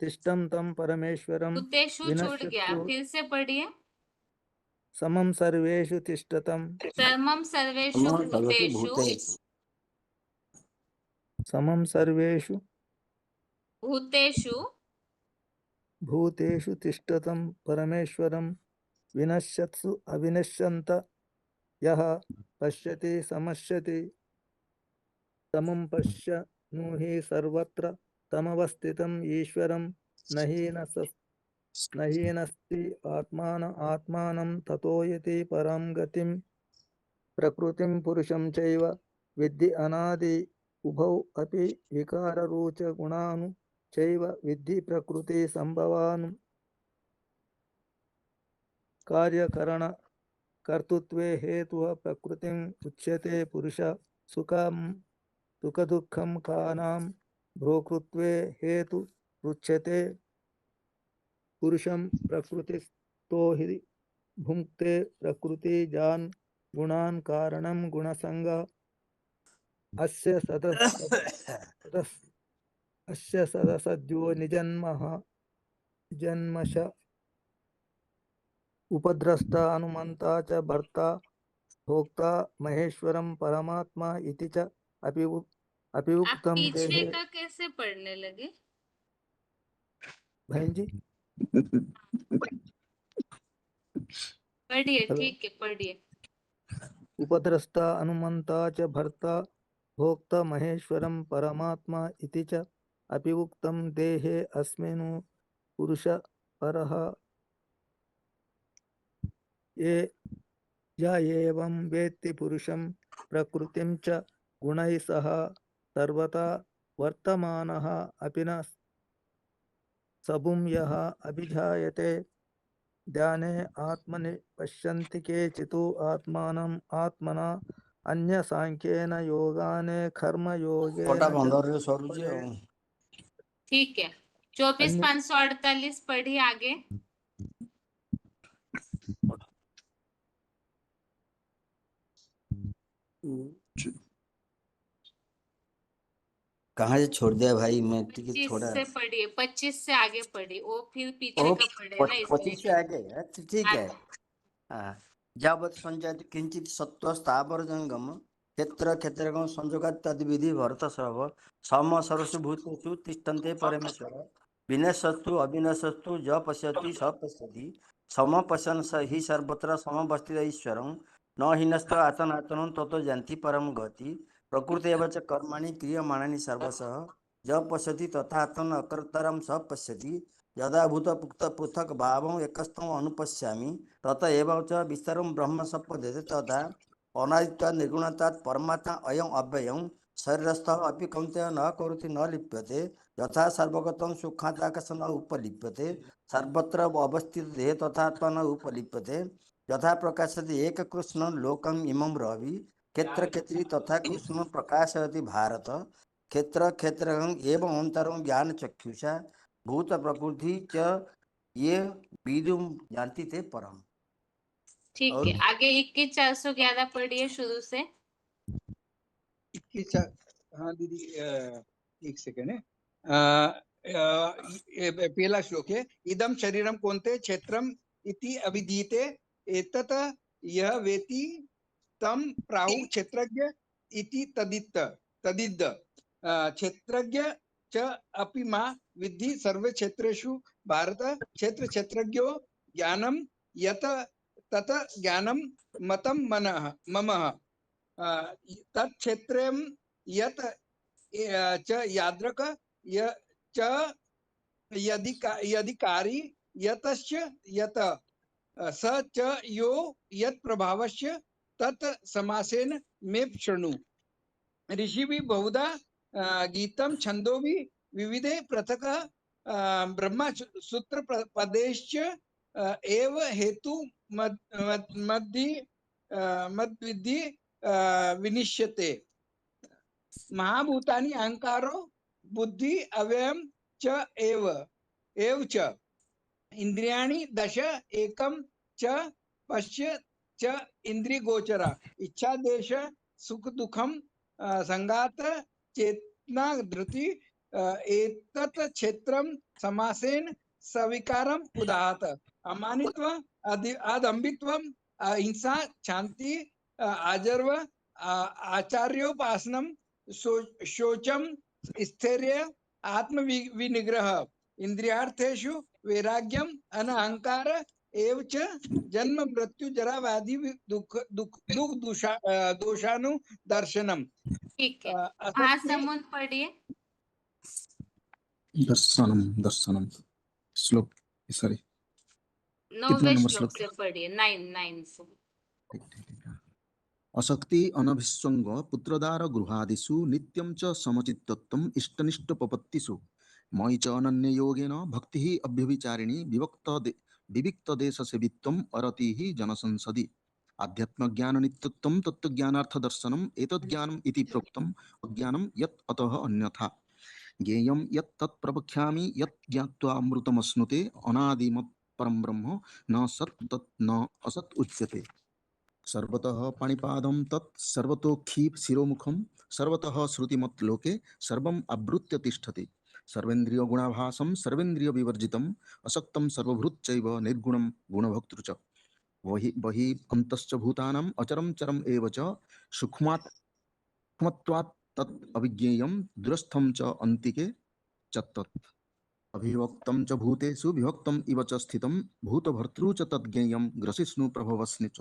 तिष्ठं तं परमेश्वरं भूतेषु छूट गया, विनश्यत्सु फिर से पढ़िए। समं सर्वेषु तिष्ठतं सर्वम सर्वेषु भूतेषु समं सर्वेषु भूतेषु तिष्ठतं परमेश्वरं विनश्यत्सु अविनश्यन्त यः पश्यति समश्यति तमं पश्यनु हि सर्वत्र तमवस्थितम् ईश्वरं न हीनस्ति आत्मानं ततो यति परां गतिं प्रकृतिं पुरुषं चैव विद्धि अनादि उभौ अपि विकाररूच गुणानु चैव विद्धि प्रकृति संभवान् कार्यकरण कर्तृत्वे हेतुः प्रकृतिम् उच्यते पुरुष सुखदुःखं कानां भोक्तृत्वे हेतु उच्यते पुरुषं प्रकृतिस्थो हि भुङ्क्ते प्रकृतिजान् गुणान् कारणं गुणसंग अस्य सदसद्यो निजन्मश उपद्रष्टा अनुमन्ता च भर्ता भोक्ता महेश्वरं परमात्मा इति च अपि आप उक्तं पीछे देहे। का कैसे पढ़ने लगे? बहन जी पढ़िए, हेलो। ठीक है, पढ़िए। उपद्रष्टा अनुमन्ता च भर्ता भोक्ता महेश्वरं परमात्मा इति च अपि उक्तं देहे अस्मिन् पुरुष परः य एवं वेत्ति पुरुषं प्रकृतिं च गुणैः सह सर्वथा वर्तमानः अपि न सबुं यः अभिजायते ध्याने आत्मनि पश्यन्ति केचित् आत्मना अन्य सांख्येन योगाने कर्मयोगेन ठीक है, 24,548 पढ़िए आगे। कहाँ से छोड़ दिया भाई? मैं 25 थोड़ा से पढ़िए, 25 से आगे पढ़िए, वो फिर पीछे का पढ़े ना 25 से इसलिए। आगे। अच्छा ठीक है। यावत् संजात किंचित सत्व स्थावर जंगम क्षेत्रज्ञ संयोगात् तद्विधि भरतर्षभ सम सर्वसु भूतेषु तिष्ठन्ते परमेश्वर विनश्यस्तु अविनश्यस्तु य पश्यति स पश्यति सम पश्यन् स हि सर्वत्र समवस्थित ईश्वरं न हीनस्त आतनातनं ततो यान्ति परं गति प्रकृति एव च कर्माणि क्रियमाणानि सर्वशः य पश्यति तथा आत्मन अकर्तारं स पश्यति यदा भूतपुक्त पृथक् भावं एकस्थम् अनुपश्यामि तत एव च विस्तरं ब्रह्म सम्पद्यते तथा अनादित्वात् निर्गुणतात् परमात्मा अयम् अव्ययं शरीरस्थः अपि कौन्तेय न करोति न लिप्यते यथा सर्वगतं सुखादाकाश न उपलिप्यते सर्वत्र अवस्थितो तथात्मा न उपलिप्यते यथा प्रकाशते एक कृष्ण लोकम् इमं रवि क्षेत्र क्षेत्री तथा कृष्ण प्रकाशयति भारत क्षेत्र क्षेत्रज्ञं एवं अंतरं ज्ञान चक्षुषा भूत प्रकृति च ये विदुम जानती थे परम। ठीक और है, आगे 21,411 पढ़िए शुरू से। 21 हाँ दीदी एक सेकंड है। पहला श्लोक है इदम शरीरम कौन्ते क्षेत्रम इति अभिधीयते एतत् यह वेति तम प्राहु क्षेत्रज्ञ इति तदिद् क्षेत्रज्ञ च अपि मा विद्धि सर्व क्षेत्रेषु भारत क्षेत्र क्षेत्रज्ञो ज्ञानम यत तत ज्ञानम मतम मनः मम तत् क्षेत्रम यत च यादृक च यदिकारी यतस्य यत स च यो यत् प्रभावस्य तत् समासेन मे शृणु। ऋषिभिः बहुधा गीतं छन्दोभिः विविधे पृथक् ब्रह्मसूत्र पदेश्च एव हेतु मद्विधि विनिश्यते। महाभूतानि अहंकारो बुद्धि अव्ययम च एव च इंद्रियाणि दश एकम च पश्य च इंद्रियगोचरा इच्छा देश सुख दुखम संगात चेतना धृति एतत् क्षेत्रम समासेन सविकारम उदाहत। अमानित्व अदम्बित्वम अहिंसा शांति आजर्व आचार्योपासनम शौचम स्थैर्य आत्म विनिग्रह इंद्रियार्थेषु वैराग्यम अनहंकार एव च जन्म मृत्यु जरा व्याधि दुख दोषानु दर्शनम। ठीक है, महासमुद्र पढ़िए। दर्शनम श्लोक सॉरी 9वें नंबर श्लोक श्लोक से पढ़िए, 9 से। असक्ति अनभिसंग पुत्रदार गृहादिषु नित्यं च समचित्तत्वम् इष्टनिष्टोपपत्तिषु मयि च अनन्य योगेन भक्तिः अभ्यभिचारिणी विविक्त देश सेवित्वम् अरतिः जनसंसदि। आध्यात्म ज्ञान नित्यत्वं तत्त्वज्ञानार्थ दर्शनम् एतद् ज्ञानम् इति प्रोक्तम् अज्ञानं यत् अतः अन्यथा ज्ञेयं यत् तत् प्रवक्ष्यामि यत् ज्ञात्वा अमृतमश्नुते अनादिमत् परं ब्रह्म न सत् तत् न असत् उच्यते। सर्वतः पाणिपादं तत् सर्वतोखी शिरोमुखं सर्वतः श्रुतिमत् लोके सर्वम् आवृत्य तिष्ठति। सर्वेन्द्रिय गुणाभासं सर्वेन्द्रिय विवर्जितम् असक्तं सर्वभृच्चैव निर्गुणं गुणभोक्तृ च वही अन्तश्च भूतानाम् अचरं चरम् एव च सूक्ष्मत्वात् तत् अविज्ञेयं दूरस्थं च अन्तिके च तत् अभिव्यक्तं च भूतेषु विभक्तम् इव च स्थितं भूतभर्तृ च तद् ज्ञेयं ग्रसिष्णु प्रभवस्नि च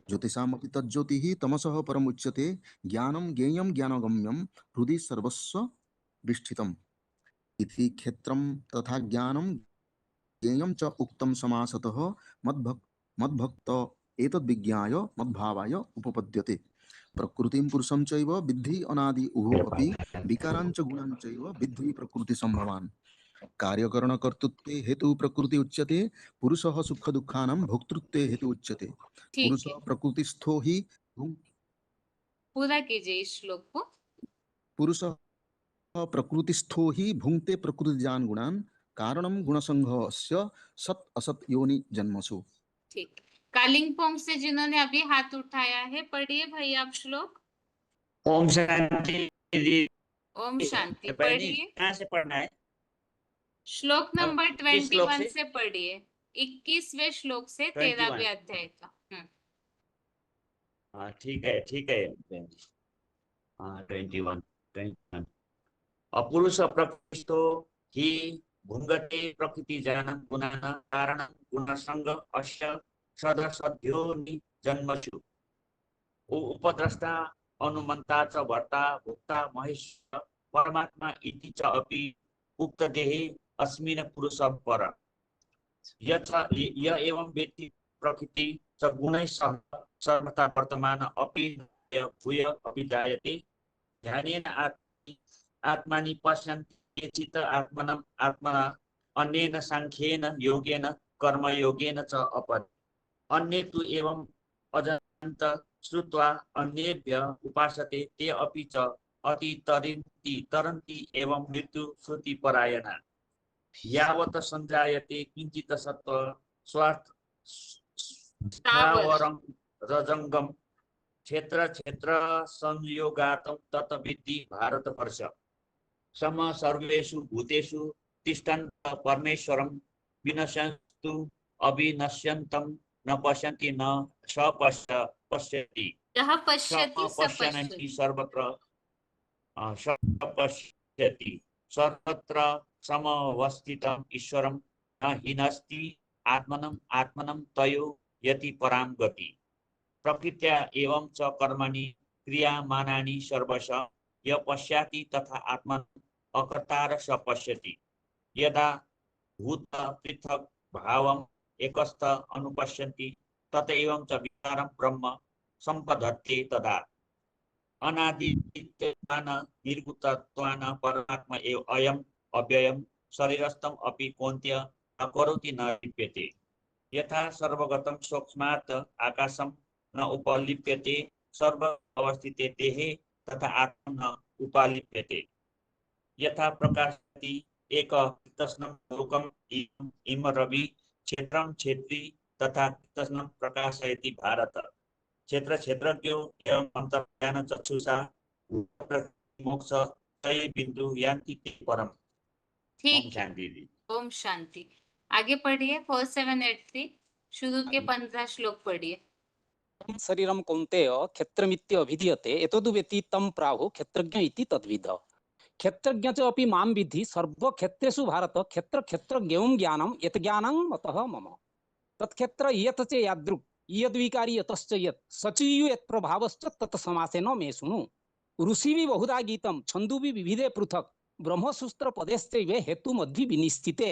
ज्योतिषामपि तज्ज्योतिः तमसः परमुच्यते ज्ञानं ज्ञेयं ज्ञानगम्यं हृदि सर्वस्व विष्ठितम् इति क्षेत्रं तथा ज्ञानं ज्ञेयं च उक्तं समासतः मद्भक्त एतद्विज्ञाय मद्भावाय उपपद्यते। प्रकृतिं पुरुषं चैव विद्धि अनादि उभो अपि विकारांच गुणांचैव विद्धि प्रकृति संभवान्। कार्यकरणकर्तृत्वे हेतु प्रकृति उच्यते पुरुषः सुख दुःखानां भोक्तृत्वे हेतु उच्यते। पुरुष प्रकृतिस्थो हि पूरा कीजिए इस श्लोक को। पुरुष प्रकृतिस्थो हि भुंक्ते प्रकृतिजान गुणान् कारणं गुणसंघस्य सत् असत् योनि जन्मसु। ठीक, कालिंपोंग से जिन्होंने अभी हाथ उठाया है पढ़िए भाई आप श्लोक। ओम शांति। ओम शांति पहले पढ़िए। कहाँ से पढ़ना है? श्लोक नंबर किस श्लोक 21 से? से पढ़िए, 21वें श्लोक से 13वें अध्याय का। हाँ ठीक है हाँ 21 अपुरुष प्रकृतिस्थो हि भुंगते प्रकृति जान गुणान कारण गुणसंग अस्य सदसद्योनि जन्मसु उपद्रष्टा अनुमंता च भर्ता भोक्ता महेश्वर परमात्मा इति च अपि उक्त देहे अस्मिन् पुरुष पर य एवं वेत्ति प्रकृति च गुणैः सह सर्वथा वर्तमान अपि भूय अपि जायते ध्यानेन आत्मानि पश्यन्ति केचित् आत्मनम् आत्मना अन्येन सांख्येन योगेन कर्मयोगेन च अपरि अन्ये तु एवम् अजन्त श्रुत्वा अन्येभ्य उपासते ते अपि च तरन्ति एवं मृत्यु श्रुतिपरायणा यावत् संजायते किंचित सत्व स्वार्थ स्थावरं रजंगम क्षेत्र क्षेत्र संयोगात तत विद्धि भारतवर्ष सम सर्वेषु भूतेषु तिष्ठन् परमेश्वरं विनश्यन्तु अविनश्यन्तं न पश्यन्ति न पश्यति यः पश्यति स पश्यन्ति पश्यति सर्वत्र पश्यति सर्वत्र समवस्थितम् ईश्वरं न हिनस्ति आत्मनं तयो यति परां गति प्रकृत्या एवं च कर्मणि क्रियामानानि सर्वश य पश्याति तथा आत्मनं अकर्तार स पश्यति यदा भूत पृथक् भावम् एकस्थ अनुपश्यन्ति तत एवं च विकारं ब्रह्म संपद्यते तदा अनादित्वान निर्गुतत्वान परमात्मा एव अयम् अव्ययम् शरीरस्थम् अपि कौन्त्य न करोति न लिप्यते यथा सर्वगतं सूक्ष्मात् आकाशं न उपलिप्यते सर्व अवस्थिते देहे तथा आत्मा न उपलिप्यते यथा प्रकाशति एक कृत्स्नं लोकम् इम रवि क्षेत्रं क्षेत्री तथा कृत्स्नं प्रकाशयति भारत क्षेत्र क्षेत्रज्ञो एवं अंतर्ज्ञान चक्षुषा मोक्ष तय बिंदु यान्ति ते परम। ठीक ओम शांति दी। ओम शांति। आगे पढ़िए 4783 शुरू के 15 श्लोक पढ़िए। शरीरं कौन्तेय क्षेत्रमित्य अभिधीयते एतद् व्यतीतं प्राहुः क्षेत्रज्ञ इति तद्विद क्षेत्रज्ञ च अपि मां विद्धि सर्वक्षेत्रेषु भारत क्षेत्र क्षेत्रज्ञं ज्ञानं यत् ज्ञानं मतः मम तत्क्षेत्र यत् च यादृक् यद्विकारी यतश्च यत् सचीयु यत् प्रभावश्च तत् समासेन मे शृणु ऋषिभिः बहुधा गीतं छन्दोभिः विविधे पृथक् ब्रह्मसूत्र पदेश्चैव हेतुमद्धि विनिश्चिते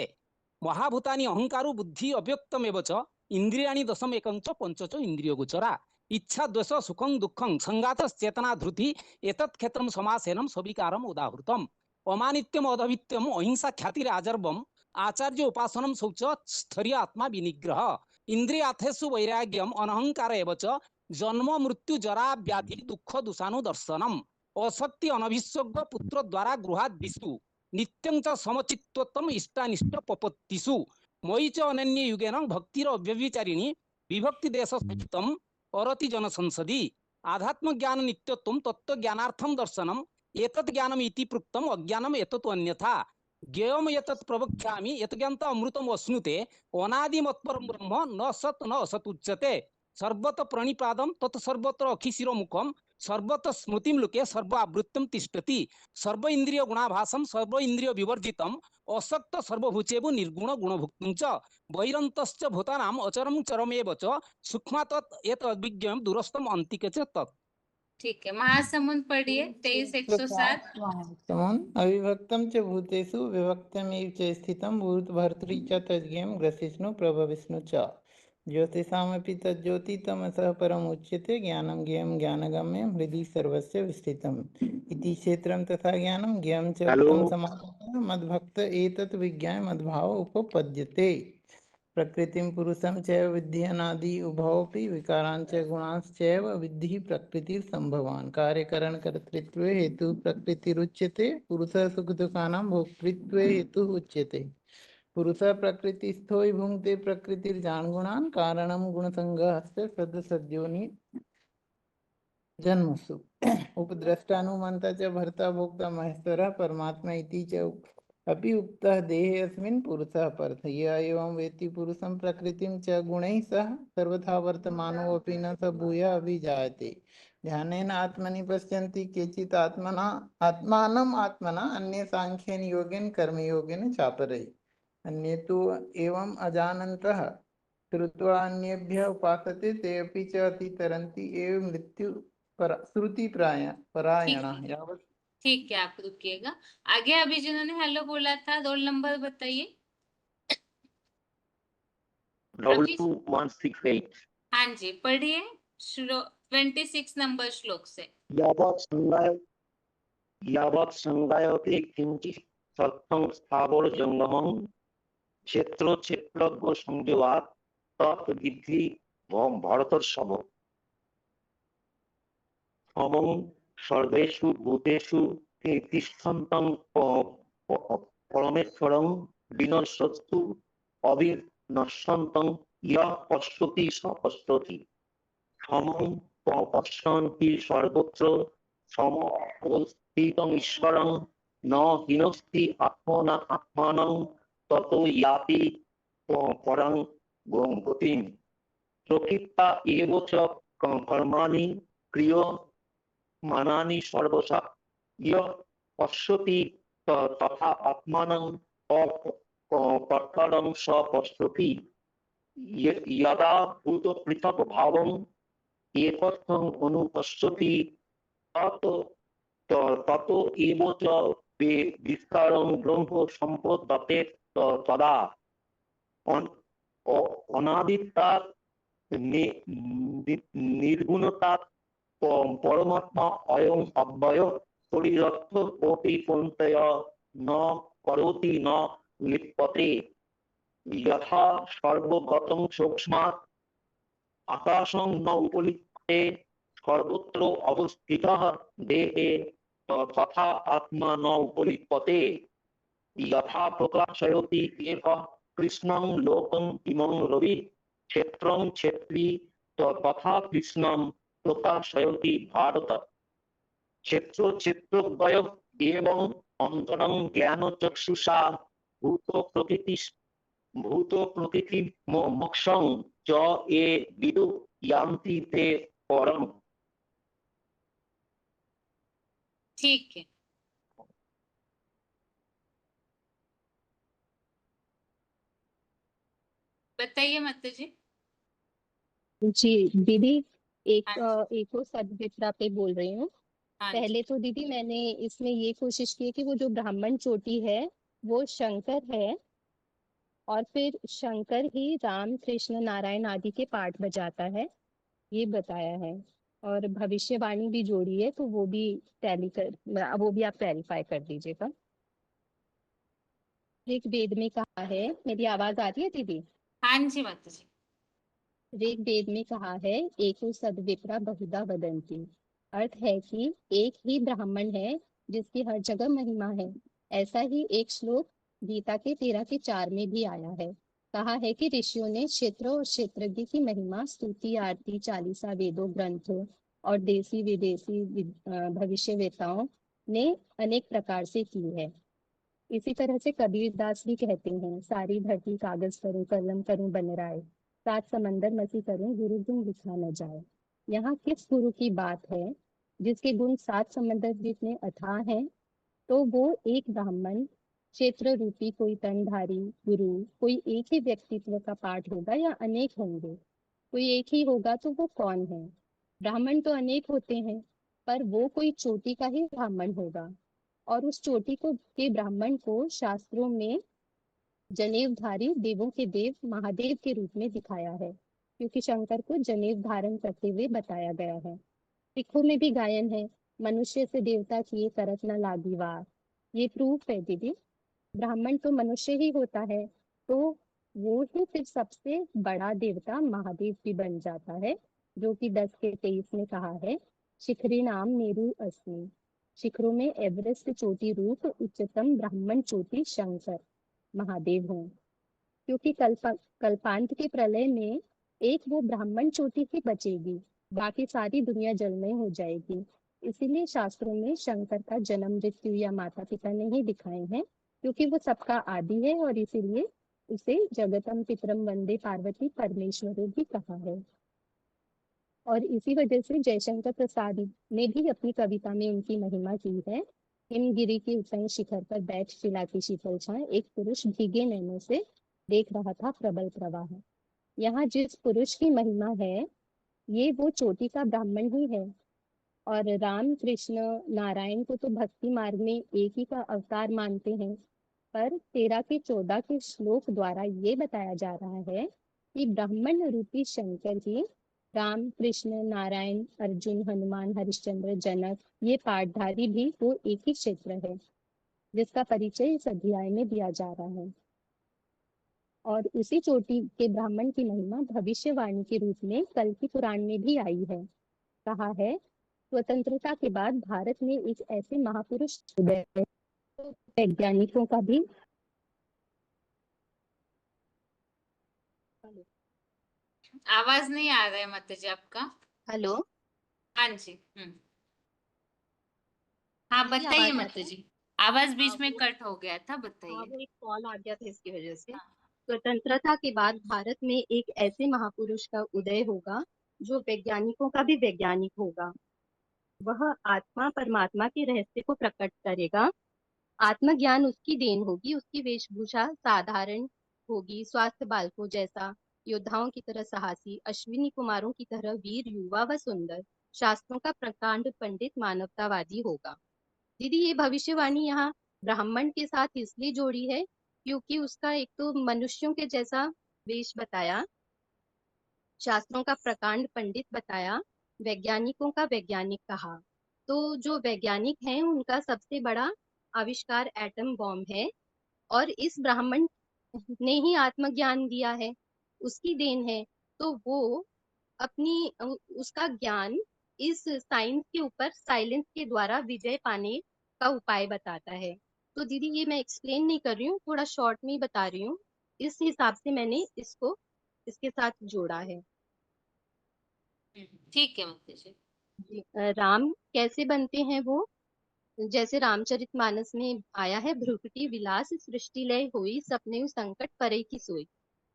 महाभूतानि अहंकारो बुद्धि अव्यक्तमेव च इंद्रियाणि दशम एकं च पंच च इंद्रियगोचरा इच्छा द्वेष सुखं दुःखं संगातश्चेतना धृति एतत् क्षेत्रं समासेनं सविकारम् उदाहृतम् अमानित्यम अधवित्यम अहिंसा ख्यातिराजर्वम् आचार्य उपासनं शौच स्थैर्य आत्मा विनिग्रह इंद्रियार्थेषु वैराग्यम अनहंकार एव च जन्म मृत्यु जरा व्याधि दुःख दुषानुदर्शनम् असक्ति अनभिषग्य पुत्र द्वारा गृहात् विष्णु नित्यं च समचित्तत्वम् इष्टानिष्ट पपत्तिषु मयि च अनन्य युगेन भक्तिर अव्यभिचारिणी विभक्ति देश सहितम् अरति जन संसदि आध्यात्म ज्ञान नित्यत्वं तत्व ज्ञानार्थम दर्शनम एतत् ज्ञानम इति प्रोक्तम अज्ञानम एतत् अन्यथा ज्ञेयम एतत् प्रवक्ष्यामि यत् ज्ञानत अमृतम अश्नुते अनादि मत्परम ब्रह्म न सत् न असत् उच्यते सर्वत प्रणिपादम तत् सर्वत्र अखिशिरो मुखम सर्वत स्मृतिम लोके सर्व आवृत्तम तिष्ठति सर्व इंद्रिय गुणाभासम सर्व इंद्रिय विवर्जितम असक्त सर्वभूतेषु निर्गुण गुणभुक्तं च बहिरन्तश्च भूतानाम अचरम चरमेव च सूक्ष्मात् यत् अभिज्ञं दूरस्थम अन्तिके च तत्। ठीक है महासमुंद पढ़िए 23-107। अविभक्तं च भूतेषु विभक्तमेव च स्थितं भूतभर्तृ च तज्ज्ञं ग्रसिष्णु प्रभविष्णु च ज्योतिषामपि तज्ज्योति तमसः परमुच्यते ज्ञानं ज्ञेयं ज्ञानगम्यं हृदि सर्वस्य विस्थितम् इति क्षेत्रं तथा ज्ञानं ज्ञेयं च उक्तं समापयः मद्भक्त एतत् विज्ञाय मद्भाव उपपद्यते प्रकृतिं पुरुषं चैव विद्धि अनादि उभयोऽपि विकारांच गुणांश्चैव विद्धि प्रकृतिसंभवान् कार्यकरणकर्तृत्वे हेतु प्रकृतिरुच्यते पुरुषः सुखदुःखानां भोक्तृत्वे हेतुः उच्यते पुरुषः प्रकृतिस्थो हि भुङ्क्ते प्रकृतिर्जान् कारणं गुणसङ्गस्य सद्सद्योनि जन्मसु उपद्रष्टानुमन्ता च भर्ता भोक्ता महेश्वरः परमात्मा इति च अपि उक्तः देहे अस्मिन् पुरुषः परः य एवं वेत्ति पुरुषं प्रकृतिं च गुणैः सह सर्वथा वर्तमानोऽपि न स भूयः अभिजायते ध्यानेन आत्मनि पश्यन्ति केचित् आत्मानम् आत्मना अन्ये सांख्येन योगेन कर्मयोगेन चापरे अन्ये तु एवम् अजानन्तः श्रुत्वा अन्येभ्यः उपासते ते अपि च अतितरन्ति एव मृत्यु श्रुतिपरायणाः यावत् ठीक है, आप रुकिएगा। आगे अभी जिन्होंने हेलो बोला था, रोल नंबर बताइए। अभी 22168 हाँ जी, पढ़िए 26 नंबर श्लोक से। यावत् संगायते किंचित् सत्तं स्थावर जंगमं क्षेत्र क्षेत्रज्ञ संयोगात् तत् विद्धि भरतर्षभ समं सर्वेषु भूतेषु तिष्ठन्तं परमेश्वरं विनश्यतु अविनश्यन्तं यः पश्यति स पश्यति समं पश्यन्ति सर्वत्र समवस्थितं ईश्वरं न हिनस्ति आत्मानं ततो याति परं गतिम् प्रकृता एव च कर्माणि क्रियमाणानि सर्वशः यः पश्यति तथा आत्मानं कर्तारं स पश्यति यदा भूत पृथक् भावम् एकस्थं अनुपश्यति ततो एव च विस्तारं ब्रह्म सम्पद्यते तदा अनादितात् निर्गुणतात् परमात्मा अयम् अव्यय शरीरस्थ कोटि पंतय न करोति न लिप्यते यथा सर्वगतं सूक्ष्मात् आकाशं न उपलिप्यते सर्वत्र अवस्थितः देहे तथा आत्मा न उपलिप्यते यथा प्रकाशयति एकः कृष्णं लोकम् इमं रवि क्षेत्रं क्षेत्री तथा कृष्णं प्रकाशयति भारत क्षेत्र क्षेत्रद्वयम् एवं अन्तरं ज्ञानचक्षुषा भूत प्रकृति मोक्षं च ये विदु यान्ति ते परम। ठीक है, बताइए माता जी। जी दीदी, हाँ एक और सदविप्रा पे बोल रही हूँ। हाँ जी, पहले तो दीदी मैंने इसमें ये कोशिश की कि वो जो ब्राह्मण चोटी है वो शंकर है, और फिर शंकर ही राम कृष्ण नारायण आदि के पाठ बजाता है, ये बताया है। और भविष्यवाणी भी जोड़ी है, तो वो भी वो भी आप क्लैरिफाई कर दीजिएगा। ऋग वेद में कहा है, मेरी आवाज आ रही है दीदी? हाँ जी माता जी। ऋग वेद में कहा है एको सद्विप्रा बहुधा वदन्ति, अर्थ है कि एक ही ब्राह्मण है जिसकी हर जगह महिमा है। ऐसा ही एक श्लोक गीता के 13 के 4 में भी आया है। कहा है कि ऋषियों ने क्षेत्र और क्षेत्रज्ञ की महिमा स्तुति आरती चालीसा वेदों ग्रंथों और देसी विदेशी भविष्यवेताओं ने अनेक प्रकार से की है। इसी तरह से कबीरदास भी कहते हैं, सारी धरती कागज करूं कलम करूं बनराए, 7 समंदर मसी करूं गुरु गुण लिखा न जाए। यहाँ किस गुरु की बात है जिसके गुण 7 समंदर जितने अथाह हैं? तो वो एक ब्राह्मण क्षेत्र रूपी कोई तनधारी गुरु, कोई एक ही व्यक्तित्व का पाठ होगा या अनेक होंगे? कोई एक ही होगा तो वो कौन है? ब्राह्मण तो अनेक होते हैं, पर वो कोई चोटी का ही ब्राह्मण होगा। और उस चोटी को के ब्राह्मण को शास्त्रों में जनेवधारी देवों के देव महादेव के रूप में दिखाया है, क्योंकि शंकर को जनेव धारण करते हुए बताया गया है। सिखों में भी गायन है, मनुष्य से देवता किए करत न लागी वार। ये प्रूफ है दीदी, ब्राह्मण तो मनुष्य ही होता है, तो वो ही फिर सबसे बड़ा देवता महादेव भी बन जाता है, जो कि 10 के 23 में कहा है, शिखरी नाम मेरु अस्मि। शिखरों में एवरेस्ट चोटी रूप उच्चतम ब्राह्मण चोटी शंकर महादेव हों, क्योंकि कल्पांत के प्रलय में एक वो ब्राह्मण चोटी ही बचेगी, बाकी सारी दुनिया जलमय हो जाएगी। इसीलिए शास्त्रों में शंकर का जन्म मृत्यु या माता पिता नहीं दिखाए हैं, क्योंकि वो सबका आदि है, और इसीलिए उसे जगतम पितरम वंदे पार्वती परमेश्वरी भी कहा है। और इसी वजह से जयशंकर प्रसाद ने भी अपनी कविता में उनकी महिमा की है। हिमगिरी के ऊंचाई शिखर पर बैठ शिला की शीतल छाए, एक पुरुष भीगे नैनों से देख रहा था प्रबल प्रवाह। यहाँ जिस पुरुष की महिमा है, ये वो चोटी का ब्राह्मण ही है। और राम कृष्ण नारायण को तो भक्ति मार्ग में एक ही का अवतार मानते हैं, पर 13 के 14 के श्लोक द्वारा ये बताया जा रहा है कि ब्राह्मण रूपी शंकर ही राम कृष्ण नारायण अर्जुन हनुमान हरिश्चंद्र जनक ये पाठधारी भी वो एक ही क्षेत्र है, जिसका परिचय इस अध्याय में दिया जा रहा है। और उसी चोटी के ब्राह्मण की महिमा भविष्यवाणी के रूप में कल की पुराण में भी आई है। कहा है, स्वतंत्रता के बाद भारत में एक ऐसे महापुरुष उदय हुए, तो वैज्ञानिकों का भी आवाज नहीं आ रहा है माता जी आपका। हेलो, हाँ जी। हाँ दीदी बताइए आवाज आ माता रहा है? जी, आवाज हाँ बीच में वो कट हो गया था, हाँ बताइए। वो एक कॉल आ गया था, इसकी वजह से। स्वतंत्रता के बाद भारत में एक ऐसे महापुरुष का उदय होगा जो वैज्ञानिकों का भी वैज्ञानिक होगा। वह आत्मा परमात्मा के रहस्य को प्रकट करेगा। आत्मज्ञान उसकी देन होगी, उसकी वेशभूषा साधारण होगी, स्वास्थ्य बालकों जैसा, योद्धाओं की तरह साहसी, अश्विनी कुमारों की तरह वीर, युवा व सुंदर, शास्त्रों का प्रकांड पंडित, मानवतावादी होगा। दीदी ये भविष्यवाणी यहाँ ब्राह्मण के साथ इसलिए जोड़ी है क्योंकि उसका एक तो मनुष्यों के जैसा वेश बताया, शास्त्रों का प्रकांड पंडित बताया, वैज्ञानिकों का वैज्ञानिक कहा। तो जो वैज्ञानिक हैं उनका सबसे बड़ा आविष्कार एटम बॉम्ब है, और इस ब्राह्मण ने ही आत्मज्ञान दिया है, उसकी देन है। तो वो अपनी उसका ज्ञान इस साइंस के ऊपर साइलेंस के द्वारा विजय पाने का उपाय बताता है। तो दीदी ये मैं एक्सप्लेन नहीं कर रही हूँ, थोड़ा शॉर्ट में ही बता रही हूँ, इस हिसाब से मैंने इसको इसके साथ जोड़ा है। ठीक है माता जी। जी, राम कैसे बनते हैं वो, जैसे रामचरितमानस में आया है, भ्रुकुटी विलास सृष्टि लय होई, सपने संकट परे की सोई,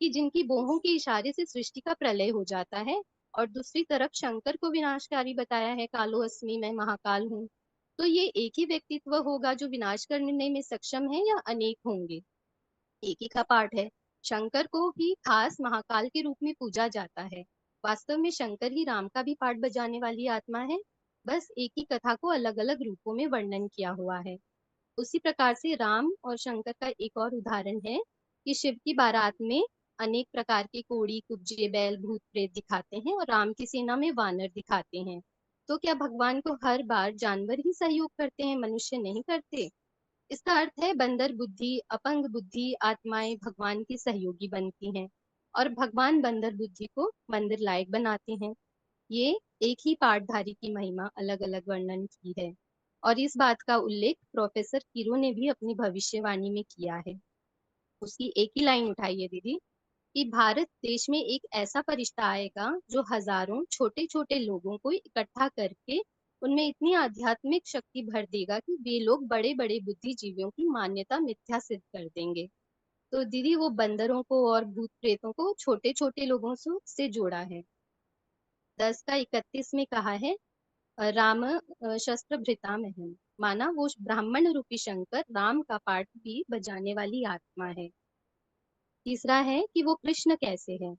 कि जिनकी बोहों के इशारे से सृष्टि का प्रलय हो जाता है। और दूसरी तरफ शंकर को विनाशकारी बताया है, कालो अस्मि मैं महाकाल हूँ। तो ये एक ही व्यक्तित्व होगा जो विनाश करने में सक्षम है, या अनेक होंगे? एक ही का पाठ है। शंकर को ही खास महाकाल के रूप में पूजा जाता है। वास्तव में शंकर ही राम का भी पाठ बजाने वाली आत्मा है, बस एक ही कथा को अलग अलग रूपों में वर्णन किया हुआ है। उसी प्रकार से राम और शंकर का एक और उदाहरण है कि शिव की बारात में अनेक प्रकार के कोड़ी कुब्जे बैल भूत प्रेत दिखाते हैं, और राम की सेना में वानर दिखाते हैं। तो क्या भगवान को हर बार जानवर ही सहयोग करते हैं, मनुष्य नहीं करते? इसका अर्थ है बंदर बुद्धि अपंग बुद्धि आत्माएं भगवान की सहयोगी बनती हैं, और भगवान बंदर बुद्धि को मंदिर लायक बनाते हैं। ये एक ही पाठधारी की महिमा अलग अलग वर्णन की है, और इस बात का उल्लेख प्रोफेसर किरो ने भी अपनी भविष्यवाणी में किया है। उसकी एक ही लाइन उठाई है दीदी, कि भारत देश में एक ऐसा फरिश्ता आएगा जो हजारों छोटे छोटे लोगों को इकट्ठा करके उनमें इतनी आध्यात्मिक शक्ति भर देगा कि वे लोग बड़े बड़े बुद्धिजीवियों की मान्यता मिथ्या सिद्ध कर देंगे। तो दीदी वो बंदरों को और भूत प्रेतों को छोटे छोटे लोगों से जोड़ा है। 10 का 31 में कहा है, राम शस्त्र भृताम है, माना वो ब्राह्मण रूपी शंकर राम का पाठ भी बजाने वाली आत्मा है। तीसरा है कि वो कृष्ण कैसे है।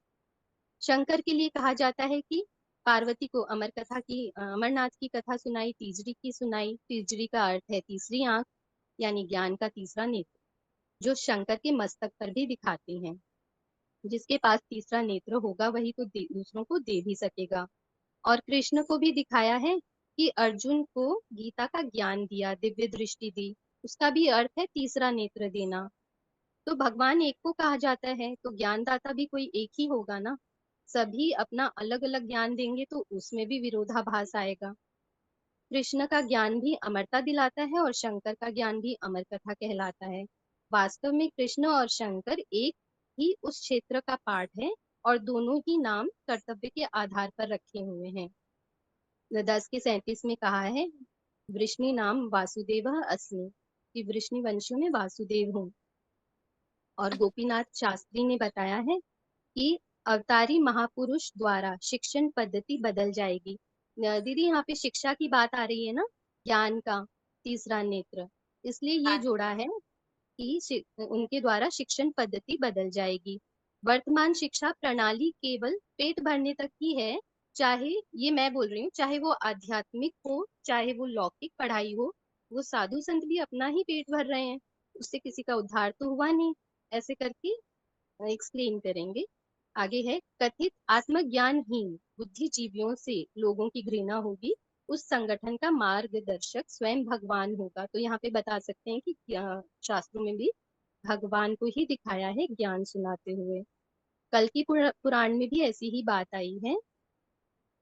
शंकर के लिए कहा जाता है कि पार्वती को अमर कथा की अमरनाथ की कथा सुनाई, तीजरी की सुनाई। तीजरी का अर्थ है तीसरी आंख, यानी ज्ञान का तीसरा नेत्र, जो शंकर के मस्तक पर भी दिखाते हैं। जिसके पास तीसरा नेत्र होगा वही तो दूसरों को दे भी सकेगा। और कृष्ण को भी दिखाया है कि अर्जुन को गीता का ज्ञान दिया, दिव्य दृष्टि दी, उसका भी अर्थ है तीसरा नेत्र देना। तो भगवान एक को कहा जाता है, तो ज्ञानदाता भी कोई एक ही होगा ना। सभी अपना अलग अलग ज्ञान देंगे तो उसमें भी विरोधाभास आएगा। कृष्ण का ज्ञान भी अमरता दिलाता है, और शंकर का ज्ञान भी अमर कथा कहलाता है। वास्तव में कृष्ण और शंकर एक ही उस क्षेत्र का पाठ है, और दोनों ही नाम कर्तव्य के आधार पर रखे हुए हैं। 10 के 37 में कहा है, वृष्णि नाम वासुदेव अस्मि, कि वृष्णि वंशियों में वासुदेव हूँ। और गोपीनाथ शास्त्री ने बताया है कि अवतारी महापुरुष द्वारा शिक्षण पद्धति बदल जाएगी। दीदी यहाँ पे शिक्षा की बात आ रही है ना, ज्ञान का तीसरा नेत्र, इसलिए ये जोड़ा है कि उनके द्वारा शिक्षण पद्धति बदल जाएगी। वर्तमान शिक्षा प्रणाली केवल पेट भरने तक ही है, चाहे ये मैं बोल रही हूँ, चाहे वो आध्यात्मिक हो चाहे वो लौकिक पढ़ाई हो, वो साधु संत भी अपना ही पेट भर रहे हैं, उससे किसी का उद्धार तो हुआ नहीं। ऐसे करके एक्सप्लेन करेंगे। आगे है, कथित आत्मज्ञानहीन बुद्धिजीवियों से लोगों की घृणा होगी, उस संगठन का मार्गदर्शक स्वयं भगवान होगा। तो यहाँ पे बता सकते हैं कि शास्त्रों में भी भगवान को ही दिखाया है ज्ञान सुनाते हुए। कल की पुराण में भी ऐसी ही बात आई है।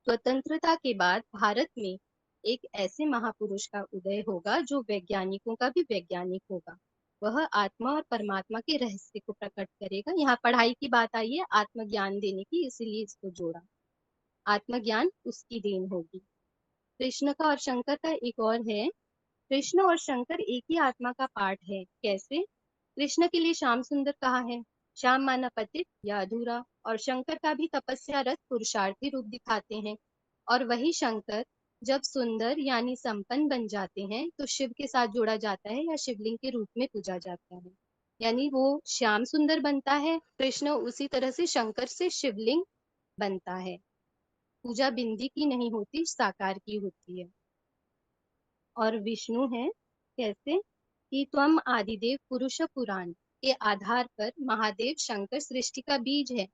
स्वतंत्रता के बाद भारत में एक ऐसे महापुरुष का उदय होगा जो वैज्ञानिकों का भी वैज्ञानिक होगा। वह आत्मा और परमात्मा के रहस्य को प्रकट करेगा। यहाँ पढ़ाई की बात आई है, आत्मज्ञान देने की, इसीलिए इसको जोड़ा। आत्मज्ञान उसकी देन होगी। कृष्ण का और शंकर का एक और है, कृष्ण और शंकर एक ही आत्मा का पार्ट है। कैसे? कृष्ण के लिए श्याम सुंदर कहा है, श्याम माना पतित या अधूरा, और शंकर का भी तपस्या रत पुरुषार्थी रूप दिखाते हैं। और वही शंकर जब सुंदर यानी संपन्न बन जाते हैं तो शिव के साथ जोड़ा जाता है या शिवलिंग के रूप में पूजा जाता है। यानी वो श्याम सुंदर बनता है कृष्ण, उसी तरह से शंकर से शिवलिंग बनता है। पूजा बिंदी की नहीं होती, साकार की होती है। और विष्णु है कैसे कि त्वम आदिदेव पुरुष पुराण के आधार पर महादेव शंकर सृष्टि का बीज है।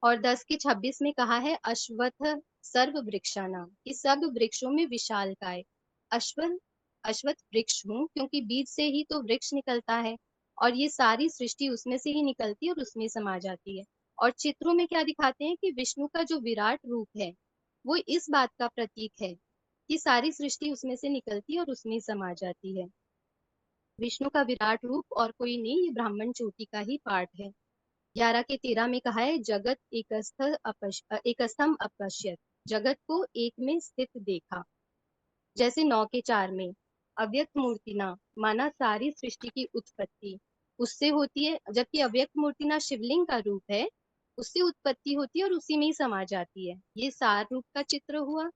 और 10 के 26 में कहा है, अश्वत्थ सर्व वृक्षानाम, कि सब वृक्षों में विशालकाय। अश्वत्थ वृक्ष हूँ क्योंकि बीज से ही तो वृक्ष निकलता है, और ये सारी सृष्टि उसमें से ही निकलती है और उसमें समा जाती है। और चित्रों में क्या दिखाते हैं कि विष्णु का जो विराट रूप है वो इस बात का प्रतीक है कि सारी सृष्टि उसमें से निकलती है और उसमें समा जाती है। विष्णु का विराट रूप और कोई नहीं, ये ब्राह्मण चोटी का ही पार्ट है। 11 के 13 में कहा है, जगत एकस्थम अपश्यत, जगत को एक में स्थित देखा। जैसे 9 के 4 में अव्यक्त मूर्तिना, माना सारी सृष्टि की उत्पत्ति उससे होती है, जबकि अव्यक्त मूर्तिना शिवलिंग का रूप है, उससे उत्पत्ति होती है और उसी में ही समा जाती है। ये सार रूप का चित्र हुआ।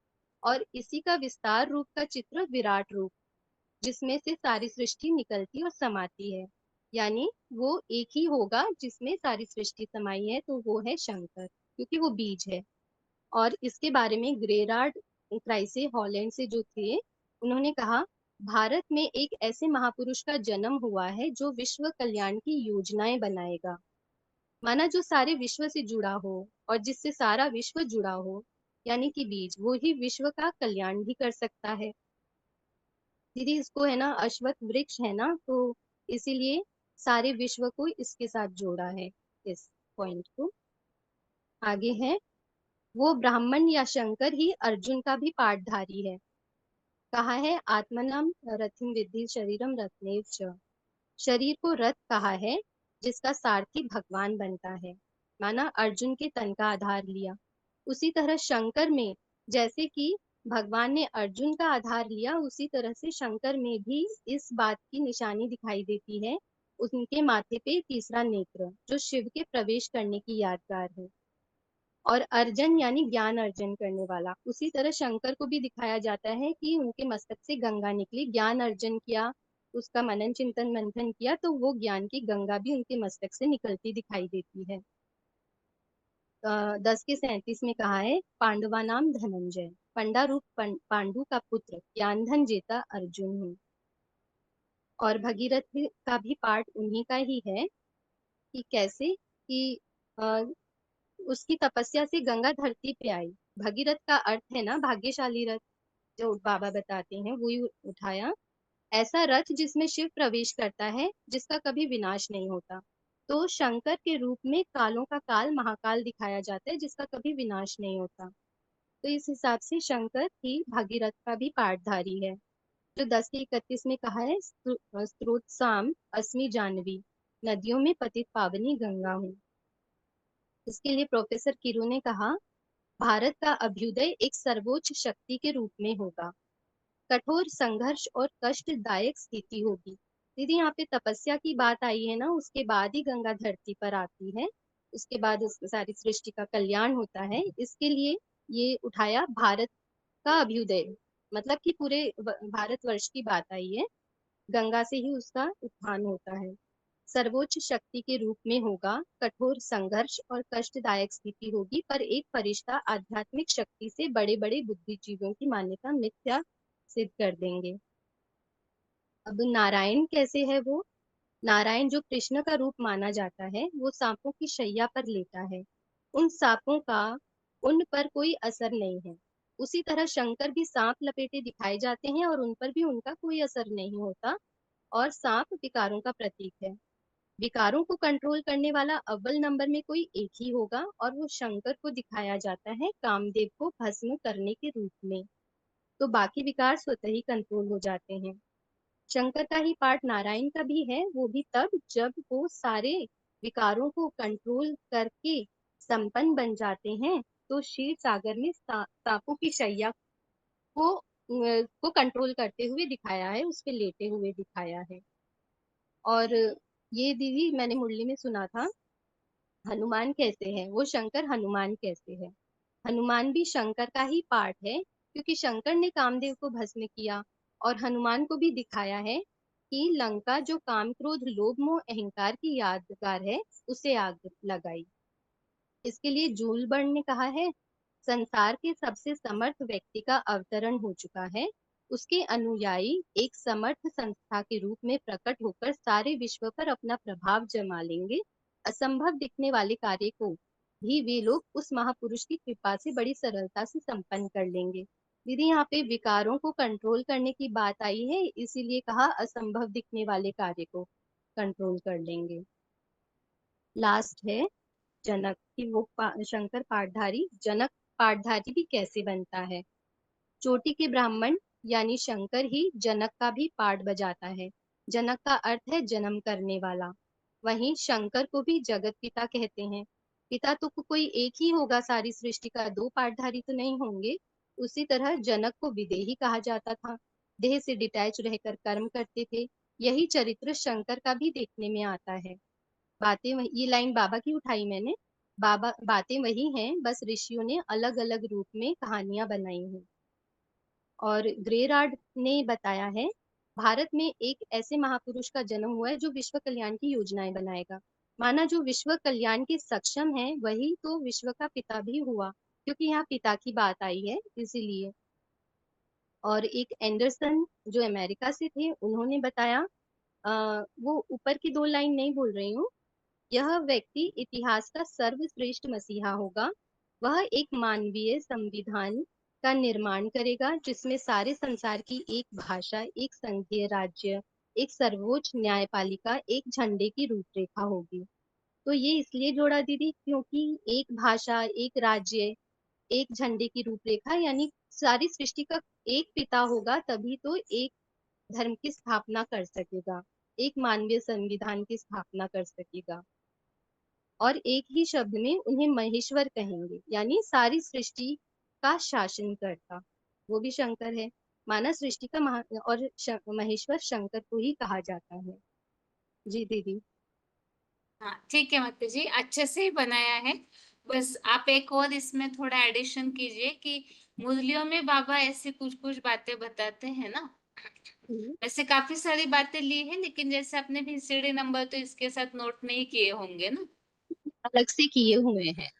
और इसी का विस्तार रूप का चित्र विराट रूप, जिसमें से सारी सृष्टि निकलती और समाती है। यानी वो एक ही होगा जिसमें सारी सृष्टि समाई है, तो वो है शंकर, क्योंकि वो बीज है। और इसके बारे में ग्रेरार्ड क्राइसे हॉलैंड से जो थे, उन्होंने कहा, भारत में एक ऐसे महापुरुष का जन्म हुआ है जो विश्व कल्याण की योजनाएं बनाएगा। माना जो सारे विश्व से जुड़ा हो और जिससे सारा विश्व जुड़ा हो, यानी कि बीज, वो ही विश्व का कल्याण भी कर सकता है। दीदी इसको है ना, अश्वत्थ वृक्ष है ना, तो इसीलिए सारे विश्व को इसके साथ जोड़ा है, इस पॉइंट को। आगे है, वो ब्राह्मण या शंकर ही अर्जुन का भी पाठधारी है। कहा है, आत्मनम रथिम विद्धि शरीरम रत्नेव च, शरीर को रथ कहा है जिसका सारथी भगवान बनता है। माना अर्जुन के तन का आधार लिया। उसी तरह शंकर में जैसे कि भगवान ने अर्जुन का आधार लिया, उसी तरह से शंकर में भी इस बात की निशानी दिखाई देती है, उनके माथे पे तीसरा नेत्र जो शिव के प्रवेश करने की यादगार है। और अर्जन यानी ज्ञान अर्जन करने वाला, उसी तरह शंकर को भी दिखाया जाता है कि उनके मस्तक से गंगा निकली, ज्ञान अर्जन किया, उसका मनन चिंतन मंथन किया, तो वो ज्ञान की गंगा भी उनके मस्तक से निकलती दिखाई देती है। 10 के 37 में कहा है, पांडवा नाम धनंजय, पंडा रूप पांडु का पुत्र, ज्ञान धन जेता अर्जुन हूँ। और भगीरथ का भी पार्ट उन्हीं का ही है कि कैसे कि उसकी तपस्या से गंगा धरती पे आई। भगीरथ का अर्थ है ना भाग्यशाली रथ, जो बाबा बताते हैं वही उठाया। ऐसा रथ जिसमें शिव प्रवेश करता है, जिसका कभी विनाश नहीं होता। तो शंकर के रूप में कालों का काल महाकाल दिखाया जाता है, जिसका कभी विनाश नहीं होता। तो इस हिसाब से शंकर ही भागीरथ का भी पाठधारी है। जो 10 के 31 में कहा है, स्त्रोत्साम अस्मि जानवी, नदियों में पतित पावनी गंगा हूँ। इसके लिए प्रोफेसर किरू ने कहा, भारत का अभ्युदय एक सर्वोच्च शक्ति के रूप में होगा। कठोर संघर्ष और कष्टदायक स्थिति होगी। दीदी यहाँ पे तपस्या की बात आई है ना, उसके बाद ही गंगा धरती पर आती है, उसके बाद उस सारी सृष्टि का कल्याण होता है। इसके लिए ये उठाया, भारत का अभ्युदय, मतलब कि पूरे भारतवर्ष की बात आई है, गंगा से ही उसका उत्थान होता है। सर्वोच्च शक्ति के रूप में होगा, कठोर संघर्ष और कष्टदायक स्थिति होगी, पर एक फरिश्ता आध्यात्मिक शक्ति से बड़े बड़े बुद्धिजीवियों की मान्यता मिथ्या सिद्ध कर देंगे। अब नारायण कैसे है वो? नारायण जो कृष्ण का रूप माना जाता है, वो सांपों की शैया पर लेटा है। उन सांपों का उन पर कोई असर नहीं है। उसी तरह शंकर भी सांप लपेटे दिखाए जाते हैं और उन पर भी उनका कोई असर नहीं होता, और सांप विकारों का प्रतीक है। विकारों को कंट्रोल करने वाला अव्वल नंबर में कोई एक ही होगा, और वो शंकर को दिखाया जाता है कामदेव को भस्म करने के रूप में। तो बाकी विकार स्वतः ही कंट्रोल हो जाते हैं। शंकर का ही पार्ट नारायण का भी है, वो भी तब जब वो सारे विकारों को कंट्रोल करके संपन्न बन जाते हैं। तो क्षीर सागर में सांपों की शैया को कंट्रोल करते हुए दिखाया है, उस पे लेटे हुए दिखाया है। और ये दीदी मैंने मुरली में सुना था, हनुमान कैसे है, वो शंकर हनुमान कैसे है। हनुमान भी शंकर का ही पार्ट है, क्योंकि शंकर ने कामदेव को भस्म किया, और हनुमान को भी दिखाया है कि लंका जो काम क्रोध लोभ मोह अहंकार की यादगार है, उसे आग लगाई। इसके लिए जूल बर्न ने कहा है, संसार के सबसे समर्थ व्यक्ति का अवतरण हो चुका है। उसके अनुयायी एक समर्थ संस्था के रूप में प्रकट होकर सारे विश्व पर अपना प्रभाव जमा लेंगे। असंभव दिखने वाले कार्य को भी वे लोग उस महापुरुष की कृपा से बड़ी सरलता से संपन्न कर लेंगे। दीदी यहाँ पे विकारों को कंट्रोल करने की बात आई है, इसीलिए कहा असंभव दिखने वाले कार्य को कंट्रोल कर लेंगे। लास्ट है जनक कि वो शंकर पाठधारी, जनक पाठधारी भी कैसे बनता है। चोटी के ब्राह्मण यानी शंकर ही जनक का भी पाठ बजाता है। जनक का अर्थ है जन्म करने वाला। वहीं शंकर को भी जगत पिता कहते हैं। पिता तो कोई एक ही होगा सारी सृष्टि का, दो पाठधारी तो नहीं होंगे। उसी तरह जनक को विदेही कहा जाता था, देह से डिटैच रहकर कर्म करते थे। यही चरित्र शंकर का भी देखने में आता है। बातें ये लाइन बाबा की उठाई मैंने, बाबा बातें वही हैं, बस ऋषियों ने अलग अलग रूप में कहानियां बनाई हैं। और ग्रेरार्ड ने बताया है, भारत में एक ऐसे महापुरुष का जन्म हुआ है जो विश्व कल्याण की योजनाएं बनाएगा। माना जो विश्व कल्याण के सक्षम है, वही तो विश्व का पिता भी हुआ, क्योंकि यहाँ पिता की बात आई है इसीलिए। और एक एंडरसन जो अमेरिका से थे, उन्होंने बताया, वो ऊपर की दो लाइन नहीं बोल रही हूँ, यह व्यक्ति इतिहास का सर्वश्रेष्ठ मसीहा होगा। वह एक मानवीय संविधान का निर्माण करेगा, जिसमें सारे संसार की एक भाषा, एक संघीय राज्य, एक सर्वोच्च न्यायपालिका, एक झंडे की रूपरेखा होगी। तो ये इसलिए जोड़ा दीदी, क्योंकि एक भाषा, एक राज्य, एक झंडे की रूपरेखा, यानी सारी सृष्टि का एक पिता होगा, तभी तो एक धर्म की स्थापना कर सकेगा, एक मानवीय संविधान की स्थापना कर सकेगा। और एक ही शब्द में उन्हें महेश्वर कहेंगे, यानी सारी सृष्टि का शासन करता, वो भी शंकर है। माना सृष्टि का और महेश्वर शंकर को ही कहा जाता है। जी दीदी। हाँ ठीक है माता जी, अच्छे से ही बनाया है। बस आप एक और इसमें थोड़ा एडिशन कीजिए कि मुरलियों में बाबा ऐसी कुछ कुछ बातें बताते हैं ना। वैसे काफी सारी बातें ली है, लेकिन जैसे आपने VCD नंबर तो इसके साथ नोट नहीं किए होंगे ना, अलग से किए हुए हैं।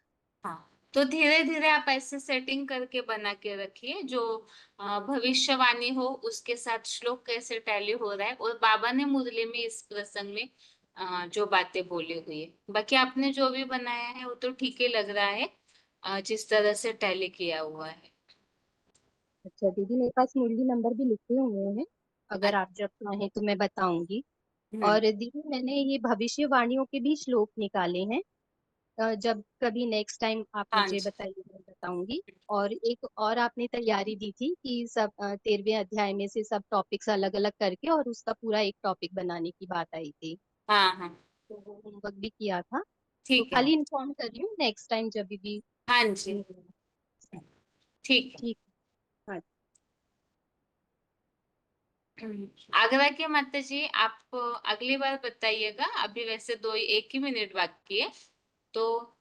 हाँ, तो धीरे धीरे आप ऐसे सेटिंग करके बना के रखिए, जो भविष्यवाणी हो उसके साथ श्लोक कैसे टैली हो रहा है, और बाबा ने मुरली में इस प्रसंग में जो बातें बोली हुई है। बाकी आपने जो भी बनाया है वो तो ठीक ही लग रहा है, जिस तरह से टैली किया हुआ है। अच्छा दीदी, मेरे पास मुरली नंबर भी लिखे हुए हैं, अगर आप जब चाहें तो मैं बताऊंगी। और दीदी मैंने ये भविष्यवाणियों के भी श्लोक निकाले हैं, जब कभी नेक्स्ट टाइम आप मुझे बताइए, मैं बताऊंगी। और एक और आपने तैयारी दी थी कि सब 13वें अध्याय में से सब टॉपिक्स अलग अलग करके और उसका पूरा एक टॉपिक बनाने की बात आई थी। हाँ हाँ, तो वो होमवर्क भी किया था, तो ठीक है। खाली इन्फॉर्म कर रही हूँ, नेक्स्ट टाइम जब भी। हाँ जी, ठीक है। ठीक। हाँ। आगरा के माता जी, आप अगली बार बताइएगा, अभी वैसे एक ही मिनट बाकी है तो।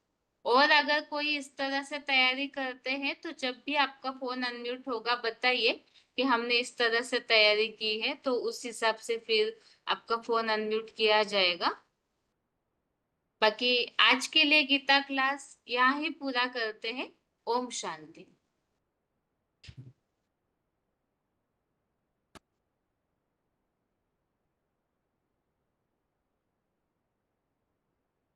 और अगर कोई इस तरह से तैयारी करते हैं तो जब भी आपका फोन अनम्यूट होगा बताइए कि हमने इस तरह से तैयारी की है, तो उस हिसाब से फिर आपका फोन अनम्यूट किया जाएगा। बाकी आज के लिए गीता क्लास यहाँ ही पूरा करते हैं। ओम शांति।